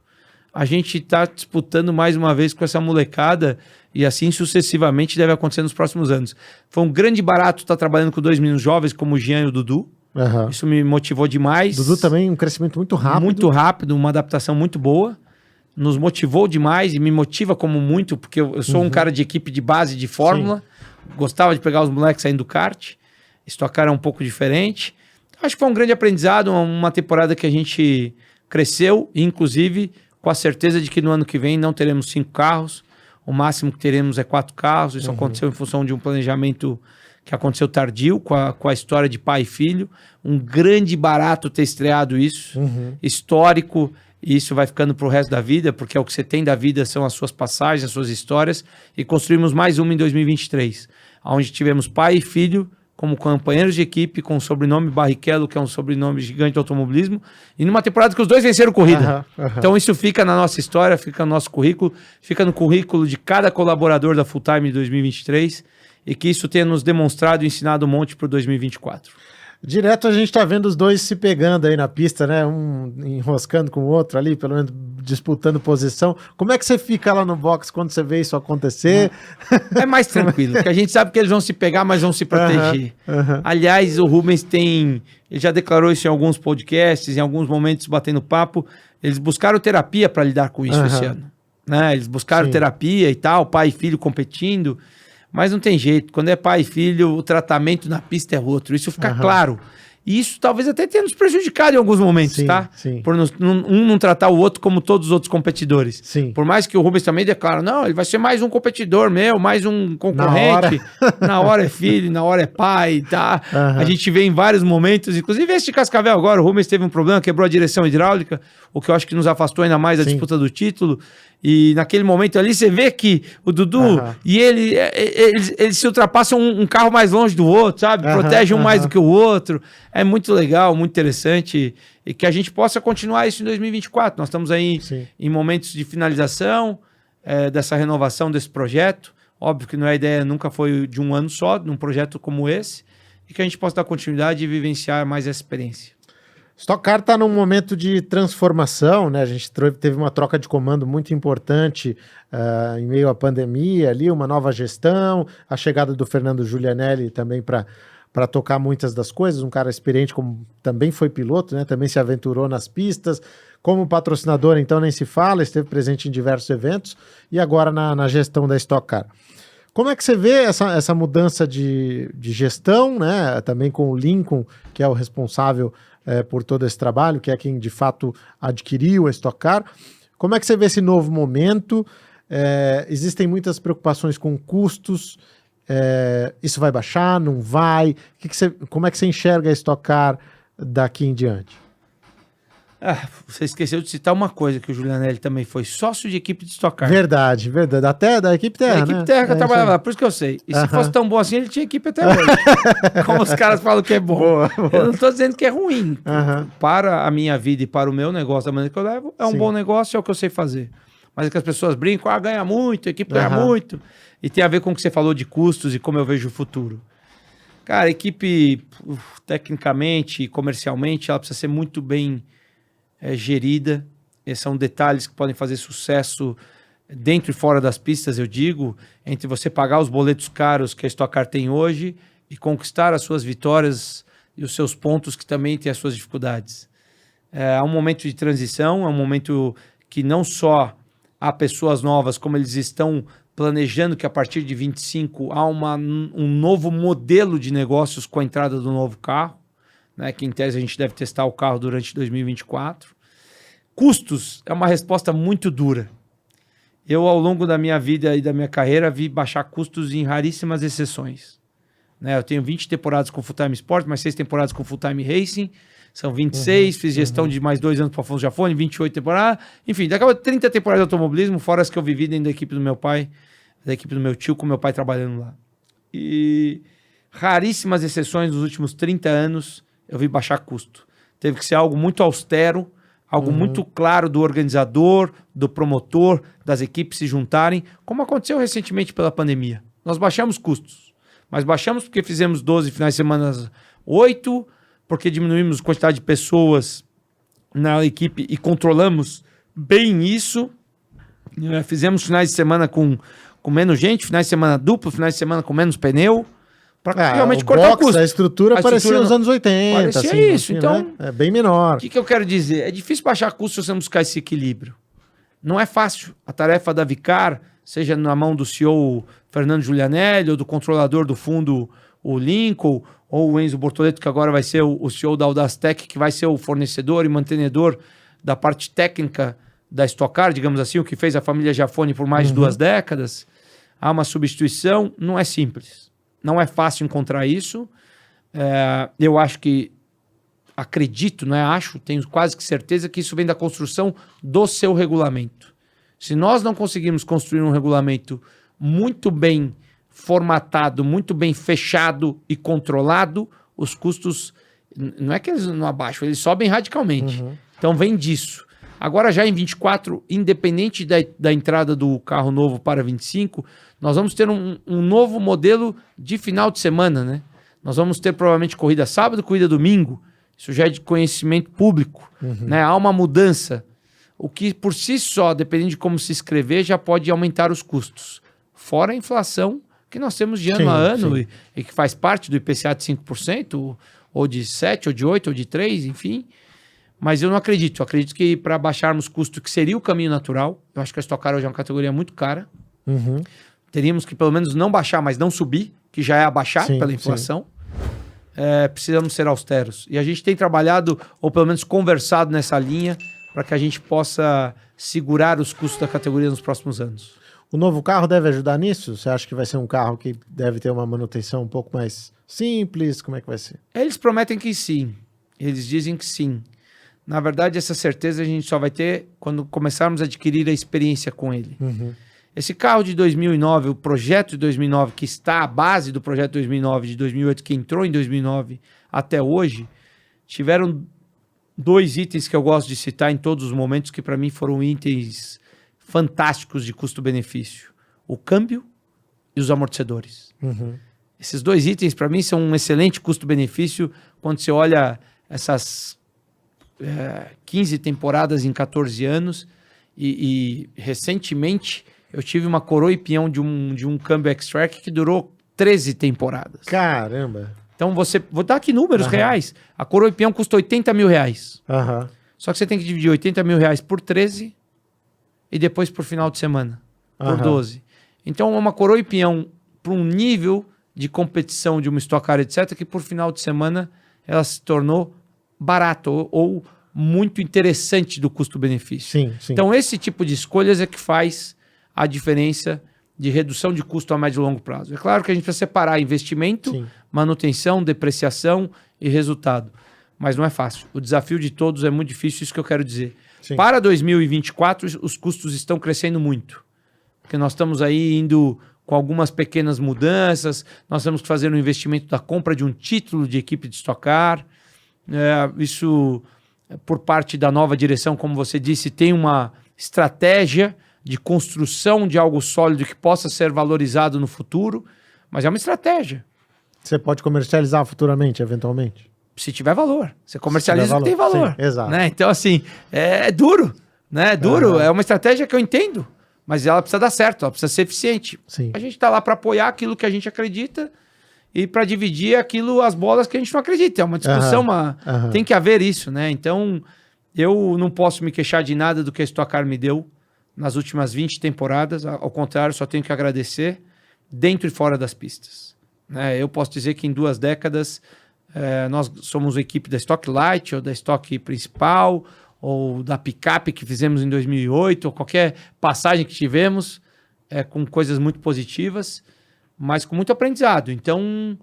A gente está disputando mais uma vez com essa molecada e assim sucessivamente deve acontecer nos próximos anos. Foi um grande barato estar trabalhando com 2 meninos jovens como o Jean e o Dudu. Isso me motivou demais. Dudu também um crescimento muito rápido. Muito rápido, uma adaptação muito boa. Nos motivou demais e me motiva como muito, porque eu sou um cara de equipe de base de fórmula. Gostava de pegar os moleques saindo do kart. Stock Car é um pouco diferente. Acho que foi um grande aprendizado, uma temporada que a gente cresceu, inclusive com a certeza de que no ano que vem não teremos 5 carros. O máximo que teremos é 4 carros. Isso aconteceu em função de um planejamento que aconteceu tardio, com a história de pai e filho. Um grande barato ter estreado isso, histórico, e isso vai ficando para o resto da vida, porque é o que você tem da vida, são as suas passagens, as suas histórias, e construímos mais uma em 2023, onde tivemos pai e filho como companheiros de equipe, com o sobrenome Barrichello, que é um sobrenome gigante do automobilismo, e numa temporada que os 2 venceram corrida. Então isso fica na nossa história, fica no nosso currículo, fica no currículo de cada colaborador da Full Time de 2023, e que isso tenha nos demonstrado e ensinado um monte para 2024. Direto a gente tá vendo os 2 se pegando aí na pista, né? Um enroscando com o outro ali, pelo menos disputando posição. Como é que você fica lá no box quando você vê isso acontecer? É mais tranquilo, porque a gente sabe que eles vão se pegar, mas vão se proteger. Aliás, o Rubens ele já declarou isso em alguns podcasts, em alguns momentos batendo papo. Eles buscaram terapia para lidar com isso esse ano. Né? Eles buscaram terapia e tal, pai e filho competindo. Mas não tem jeito, quando é pai e filho, o tratamento na pista é outro, isso fica claro. E isso talvez até tenha nos prejudicado em alguns momentos, Sim, tá? sim. Por um não tratar o outro como todos os outros competidores. Sim. Por mais que o Rubens também declara, não, ele vai ser mais um competidor meu, mais um concorrente. Na hora é filho, na hora é pai, tá? Aham. A gente vê em vários momentos, inclusive esse de Cascavel agora, o Rubens teve um problema, quebrou a direção hidráulica, o que eu acho que nos afastou ainda mais da Sim. disputa do título. E naquele momento ali você vê que o Dudu Aham. e eles se ultrapassam um carro mais longe do outro, sabe? Aham, Protegem um mais aham. do que o outro. É muito legal, muito interessante. E que a gente possa continuar isso em 2024. Nós estamos aí Sim. em momentos de finalização dessa renovação desse projeto. Óbvio que não é a ideia, nunca foi de um ano só, num projeto como esse. E que a gente possa dar continuidade e vivenciar mais essa experiência. Stock Car está num momento de transformação, né? A gente teve uma troca de comando muito importante em meio à pandemia ali, uma nova gestão, a chegada do Fernando Giulianelli também para tocar muitas das coisas, um cara experiente como também foi piloto, né? Também se aventurou nas pistas, como patrocinador então nem se fala, esteve presente em diversos eventos e agora na gestão da Stock Car. Como é que você vê essa mudança de gestão, né? Também com o Lincoln, que é o responsável por todo esse trabalho, que é quem de fato adquiriu a Stock Car. Como é que você vê esse novo momento? Existem muitas preocupações com custos. Isso vai baixar? Não vai? Como é que você enxerga a Stock Car daqui em diante? Você esqueceu de citar uma coisa, que o Giulianelli também foi sócio de equipe de Stock Car. Verdade. Até da equipe Terra, Da equipe Terra que eu trabalhava lá, por isso que eu sei. E se fosse tão bom assim, ele tinha equipe até hoje. Como os caras falam que é bom. Boa. Eu não estou dizendo que é ruim. Aham. Para a minha vida e para o meu negócio, da maneira que eu levo, é um Sim. bom negócio, é o que eu sei fazer. Mas é que as pessoas brincam, ganha muito, a equipe ganha muito. E tem a ver com o que você falou de custos e como eu vejo o futuro. Cara, a equipe, tecnicamente e comercialmente, ela precisa ser muito bem gerida. Esses são detalhes que podem fazer sucesso dentro e fora das pistas, eu digo, entre você pagar os boletos caros que a Stock Car tem hoje e conquistar as suas vitórias e os seus pontos que também têm as suas dificuldades. É um momento de transição, é um momento que não só há pessoas novas, como eles estão planejando que a partir de 25 há um novo modelo de negócios com a entrada do novo carro, né, que em tese a gente deve testar o carro durante 2024. Custos é uma resposta muito dura. Eu, ao longo da minha vida e da minha carreira, vi baixar custos em raríssimas exceções. Né, eu tenho 20 temporadas com Full Time Sport, mais 6 temporadas com Full Time Racing, são 26, fiz gestão de mais 2 anos para Afonso Jafone, 28 temporadas, enfim, daqui a 30 temporadas de automobilismo, fora as que eu vivi dentro da equipe do meu pai, da equipe do meu tio, com meu pai trabalhando lá. E raríssimas exceções nos últimos 30 anos eu vi baixar custo. Teve que ser algo muito austero, algo muito claro do organizador, do promotor, das equipes se juntarem, como aconteceu recentemente pela pandemia. Nós baixamos custos, mas baixamos porque fizemos 12 finais de semana 8, porque diminuímos a quantidade de pessoas na equipe e controlamos bem isso. Fizemos finais de semana com menos gente, finais de semana duplo, finais de semana com menos pneu, para realmente cortar o custo. A estrutura parecia os anos 80. Parecia assim, isso, assim, então... né? É bem menor. O que eu quero dizer? É difícil baixar custo se você não buscar esse equilíbrio. Não é fácil. A tarefa da Vicar, seja na mão do CEO Fernando Giulianelli, ou do controlador do fundo, o Lincoln, ou o Enzo Bortoleto, que agora vai ser o CEO da Audastec, que vai ser o fornecedor e mantenedor da parte técnica da Stock Car, digamos assim, o que fez a família Jafone por mais de 2 décadas. Há uma substituição, não é simples. Não é fácil encontrar isso. Eu acho que, acredito, não é acho, tenho quase que certeza que isso vem da construção do seu regulamento. Se nós não conseguirmos construir um regulamento muito bem formatado, muito bem fechado e controlado, os custos, não é que eles não abaixam, eles sobem radicalmente. Então vem disso. Agora já em 24, independente da entrada do carro novo para 25, nós vamos ter um novo modelo de final de semana, né? Nós vamos ter provavelmente corrida sábado, corrida domingo. Isso já é de conhecimento público, né? Há uma mudança. O que por si só, dependendo de como se escrever, já pode aumentar os custos. Fora a inflação que nós temos de ano a ano e que faz parte do IPCA de 5%, ou de 7%, ou de 8%, ou de 3%, enfim. Mas eu não acredito. Eu acredito que para baixarmos custo, que seria o caminho natural, eu acho que a Stock Car hoje é uma categoria muito cara. Teríamos que pelo menos não baixar, mas não subir, que já é abaixar pela inflação. precisamos ser austeros. E a gente tem trabalhado, ou pelo menos conversado nessa linha, para que a gente possa segurar os custos da categoria nos próximos anos. O novo carro deve ajudar nisso? Você acha que vai ser um carro que deve ter uma manutenção um pouco mais simples? Como é que vai ser? Eles prometem que sim. Eles dizem que sim. Na verdade, essa certeza a gente só vai ter quando começarmos a adquirir a experiência com ele. Uhum. Esse carro de 2009, o projeto de 2009, que está à base do projeto de 2009, de 2008, que entrou em 2009 até hoje, tiveram 2 itens que eu gosto de citar em todos os momentos, que para mim foram itens fantásticos de custo-benefício. O câmbio e os amortecedores. Uhum. Esses 2 itens, para mim, são um excelente custo-benefício quando você olha essas 15 temporadas em 14 anos e recentemente eu tive uma coroa e peão de um câmbio X-Track que durou 13 temporadas. Caramba! Então vou dar aqui números reais. A coroa e peão custa R$80 mil. Aham. Só que você tem que dividir R$80 mil por 13 e depois por final de semana, por 12. Então é uma coroa e peão para um nível de competição de uma Stock Car, etc., que por final de semana ela se tornou barato ou muito interessante do custo-benefício. Sim, sim. Então esse tipo de escolhas é que faz a diferença de redução de custo a médio e longo prazo. É claro que a gente precisa separar investimento, Sim. manutenção, depreciação e resultado. Mas não é fácil. O desafio de todos é muito difícil, isso que eu quero dizer. Sim. Para 2024, os custos estão crescendo muito. Porque nós estamos aí indo com algumas pequenas mudanças, nós temos que fazer um investimento da compra de um título de equipe de Stock Car. Isso, por parte da nova direção, como você disse, tem uma estratégia de construção de algo sólido que possa ser valorizado no futuro, mas é uma estratégia. Você pode comercializar futuramente, eventualmente? Se tiver valor. Você comercializa o que tem valor. Sim, exato. Né? Então, assim, é duro. Né? É duro, é uma estratégia que eu entendo, mas ela precisa dar certo, ela precisa ser eficiente. Sim. A gente está lá para apoiar aquilo que a gente acredita e para dividir as bolas que a gente não acredita. É uma discussão, tem que haver isso, né? Então, eu não posso me queixar de nada do que a Stock Car me deu nas últimas 20 temporadas. Ao contrário, só tenho que agradecer dentro e fora das pistas. Né? Eu posso dizer que em 2 décadas nós somos a equipe da Stock Light ou da Stock Principal ou da Pickup que fizemos em 2008 ou qualquer passagem que tivemos com coisas muito positivas, mas com muito aprendizado. Então,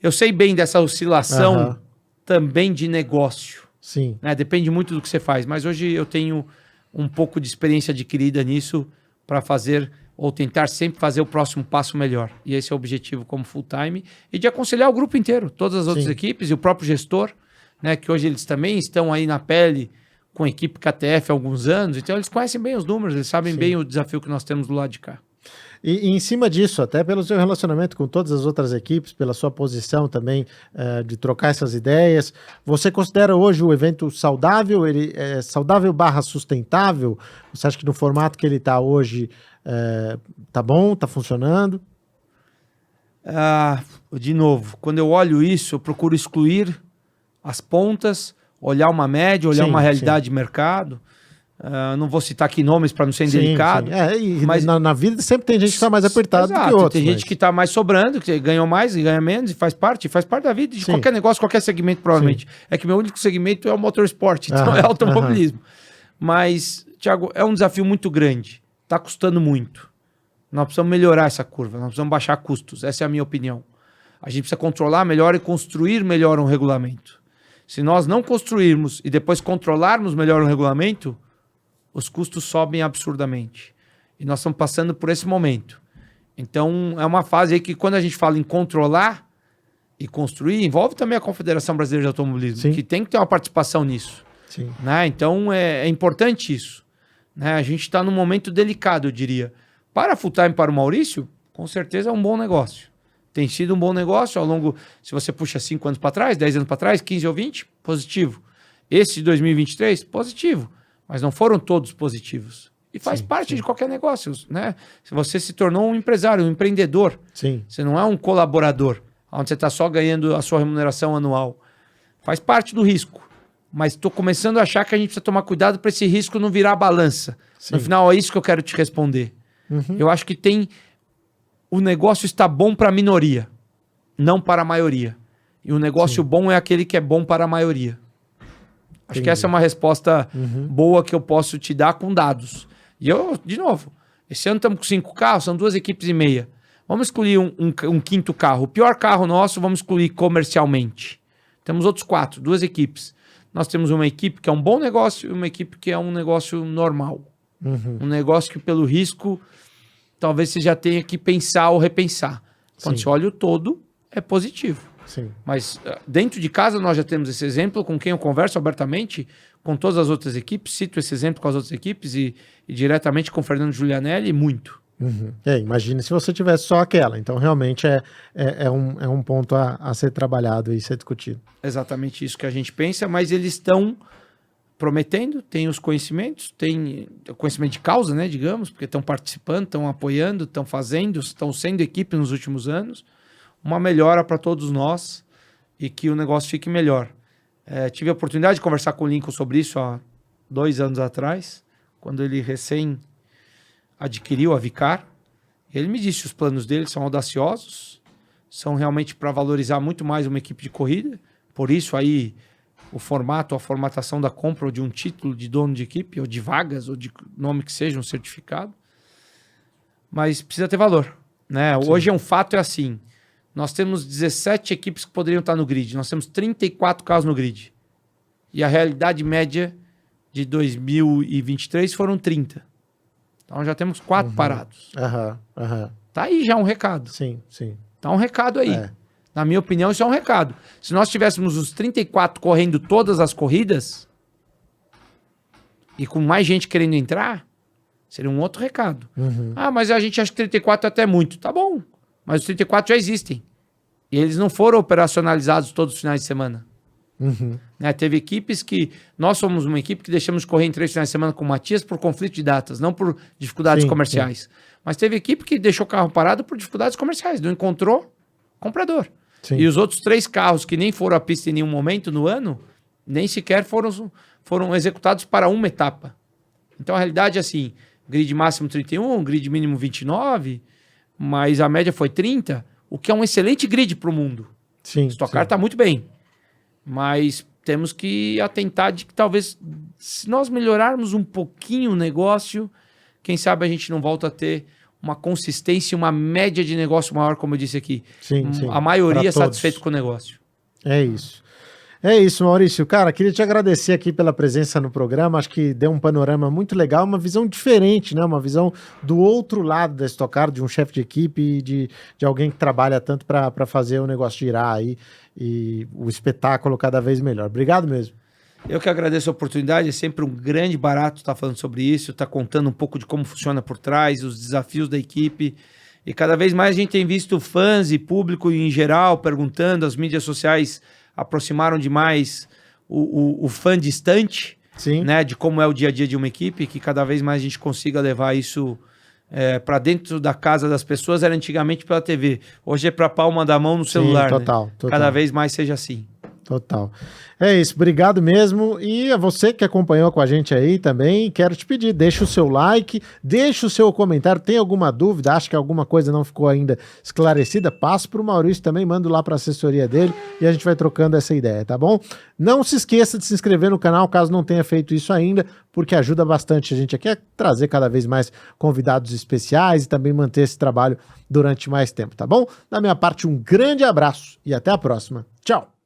eu sei bem dessa oscilação também de negócio. Sim. Né? Depende muito do que você faz, mas hoje eu tenho um pouco de experiência adquirida nisso para fazer ou tentar sempre fazer o próximo passo melhor. E esse é o objetivo como full-time e de aconselhar o grupo inteiro, todas as outras equipes e o próprio gestor, né, que hoje eles também estão aí na pele com a equipe KTF há alguns anos, então eles conhecem bem os números, eles sabem bem o desafio que nós temos do lado de cá. E em cima disso, até pelo seu relacionamento com todas as outras equipes, pela sua posição também de trocar essas ideias, você considera hoje o evento saudável? Ele é saudável / sustentável? Você acha que no formato que ele está hoje tá bom, tá funcionando? De novo, quando eu olho isso, eu procuro excluir as pontas, olhar uma média, olhar uma realidade de mercado. Não vou citar aqui nomes para não ser indelicado. Mas na vida sempre tem gente que está mais apertado do que outros. Tem gente que está mais sobrando, que ganhou mais e ganha menos, e faz parte da vida de qualquer negócio, qualquer segmento, provavelmente. É que meu único segmento é o motorsport, então é automobilismo. Mas, Thiago, é um desafio muito grande. Está custando muito. Nós precisamos melhorar essa curva, nós precisamos baixar custos. Essa é a minha opinião. A gente precisa controlar melhor e construir melhor um regulamento. Se nós não construirmos e depois controlarmos melhor um regulamento, os custos sobem absurdamente. E nós estamos passando por esse momento. Então, é uma fase aí que quando a gente fala em controlar e construir, envolve também a Confederação Brasileira de Automobilismo, que tem que ter uma participação nisso. Sim. Né? Então, é importante isso. Né? A gente está num momento delicado, eu diria. Para a full-time, para o Maurício, com certeza é um bom negócio. Tem sido um bom negócio ao longo, se você puxa 5 anos para trás, 10 anos para trás, 15 ou 20, positivo. Esse de 2023, positivo. Mas não foram todos positivos. E faz parte de qualquer negócio, né? Se você se tornou um empresário, um empreendedor, você não é um colaborador, onde você está só ganhando a sua remuneração anual. Faz parte do risco. Mas estou começando a achar que a gente precisa tomar cuidado para esse risco não virar balança. No final, é isso que eu quero te responder. Eu acho que o negócio está bom para a minoria, não para a maioria. E o negócio bom é aquele que é bom para a maioria. Acho que essa é uma resposta boa que eu posso te dar com dados. E eu, de novo, esse ano estamos com 5 carros, são 2 equipes e meia. Vamos excluir um quinto carro. O pior carro nosso, vamos excluir comercialmente. Temos outros 4, 2 equipes. Nós temos uma equipe que é um bom negócio e uma equipe que é um negócio normal. Um negócio que, pelo risco, talvez você já tenha que pensar ou repensar. Quando você olha o todo, é positivo. Sim. Mas dentro de casa nós já temos esse exemplo com quem eu converso abertamente, com todas as outras equipes, cito esse exemplo com as outras equipes e diretamente com o Fernando Giulianelli, muito. Imagine se você tivesse só aquela. Então, realmente, é um ponto a ser trabalhado e ser discutido. Exatamente isso que a gente pensa, mas eles estão prometendo, têm os conhecimentos, têm o conhecimento de causa, né, digamos, porque estão participando, estão apoiando, estão fazendo, estão sendo equipe nos últimos anos, uma melhora para todos nós e que o negócio fique melhor. Tive a oportunidade de conversar com o Lincoln sobre isso há 2 anos atrás, quando ele recém adquiriu a Vicar. Ele me disse que os planos dele são audaciosos, são realmente para valorizar muito mais uma equipe de corrida, por isso aí o formato, a formatação da compra ou de um título de dono de equipe, ou de vagas, ou de nome que seja, um certificado, mas precisa ter valor, né? Hoje um fato é assim, nós temos 17 equipes que poderiam estar no grid, nós temos 34 carros no grid, e a realidade média de 2023 foram 30. Então já temos 4 parados. Tá aí já um recado. Sim. Tá um recado aí. Na minha opinião, isso é um recado. Se nós tivéssemos os 34 correndo todas as corridas e com mais gente querendo entrar, seria um outro recado. Ah, mas a gente acha que 34 é até muito. Tá bom, mas os 34 já existem. E eles não foram operacionalizados todos os finais de semana. Né? Teve equipes que... Nós somos uma equipe que deixamos de correr em 3 finais de semana com o Matias por conflito de datas, não por dificuldades comerciais. Mas teve equipe que deixou o carro parado por dificuldades comerciais. Não encontrou comprador. E os outros 3 carros que nem foram à pista em nenhum momento no ano, nem sequer foram executados para uma etapa. Então a realidade é assim, grid máximo 31, grid mínimo 29, mas a média foi 30, o que é um excelente grid para o mundo. Stock Car está muito bem. Mas temos que atentar de que talvez, se nós melhorarmos um pouquinho o negócio, quem sabe a gente não volta a ter uma consistência, uma média de negócio maior, como eu disse aqui. A maioria satisfeito com o negócio. É isso. É isso, Maurício. Cara, queria te agradecer aqui pela presença no programa. Acho que deu um panorama muito legal, uma visão diferente, né? Uma visão do outro lado da Stock Car, de um chefe de equipe e de alguém que trabalha tanto para fazer o negócio girar aí e o espetáculo cada vez melhor. Obrigado mesmo. Eu que agradeço a oportunidade, é sempre um grande barato estar falando sobre isso, estar contando um pouco de como funciona por trás, os desafios da equipe. E cada vez mais a gente tem visto fãs e público em geral perguntando, as mídias sociais aproximaram demais o fã distante, né, de como é o dia a dia de uma equipe, que cada vez mais a gente consiga levar isso para dentro da casa das pessoas. Era antigamente pela TV, hoje é para a palma da mão no celular. Total. Cada vez mais seja assim. Total. É isso, obrigado mesmo. E a você que acompanhou com a gente aí também, quero te pedir, deixa o seu like, deixa o seu comentário, tem alguma dúvida, acha que alguma coisa não ficou ainda esclarecida, passa para o Maurício também, manda lá para a assessoria dele e a gente vai trocando essa ideia, tá bom? Não se esqueça de se inscrever no canal, caso não tenha feito isso ainda, porque ajuda bastante a gente aqui a trazer cada vez mais convidados especiais e também manter esse trabalho durante mais tempo, tá bom? Da minha parte, um grande abraço e até a próxima. Tchau!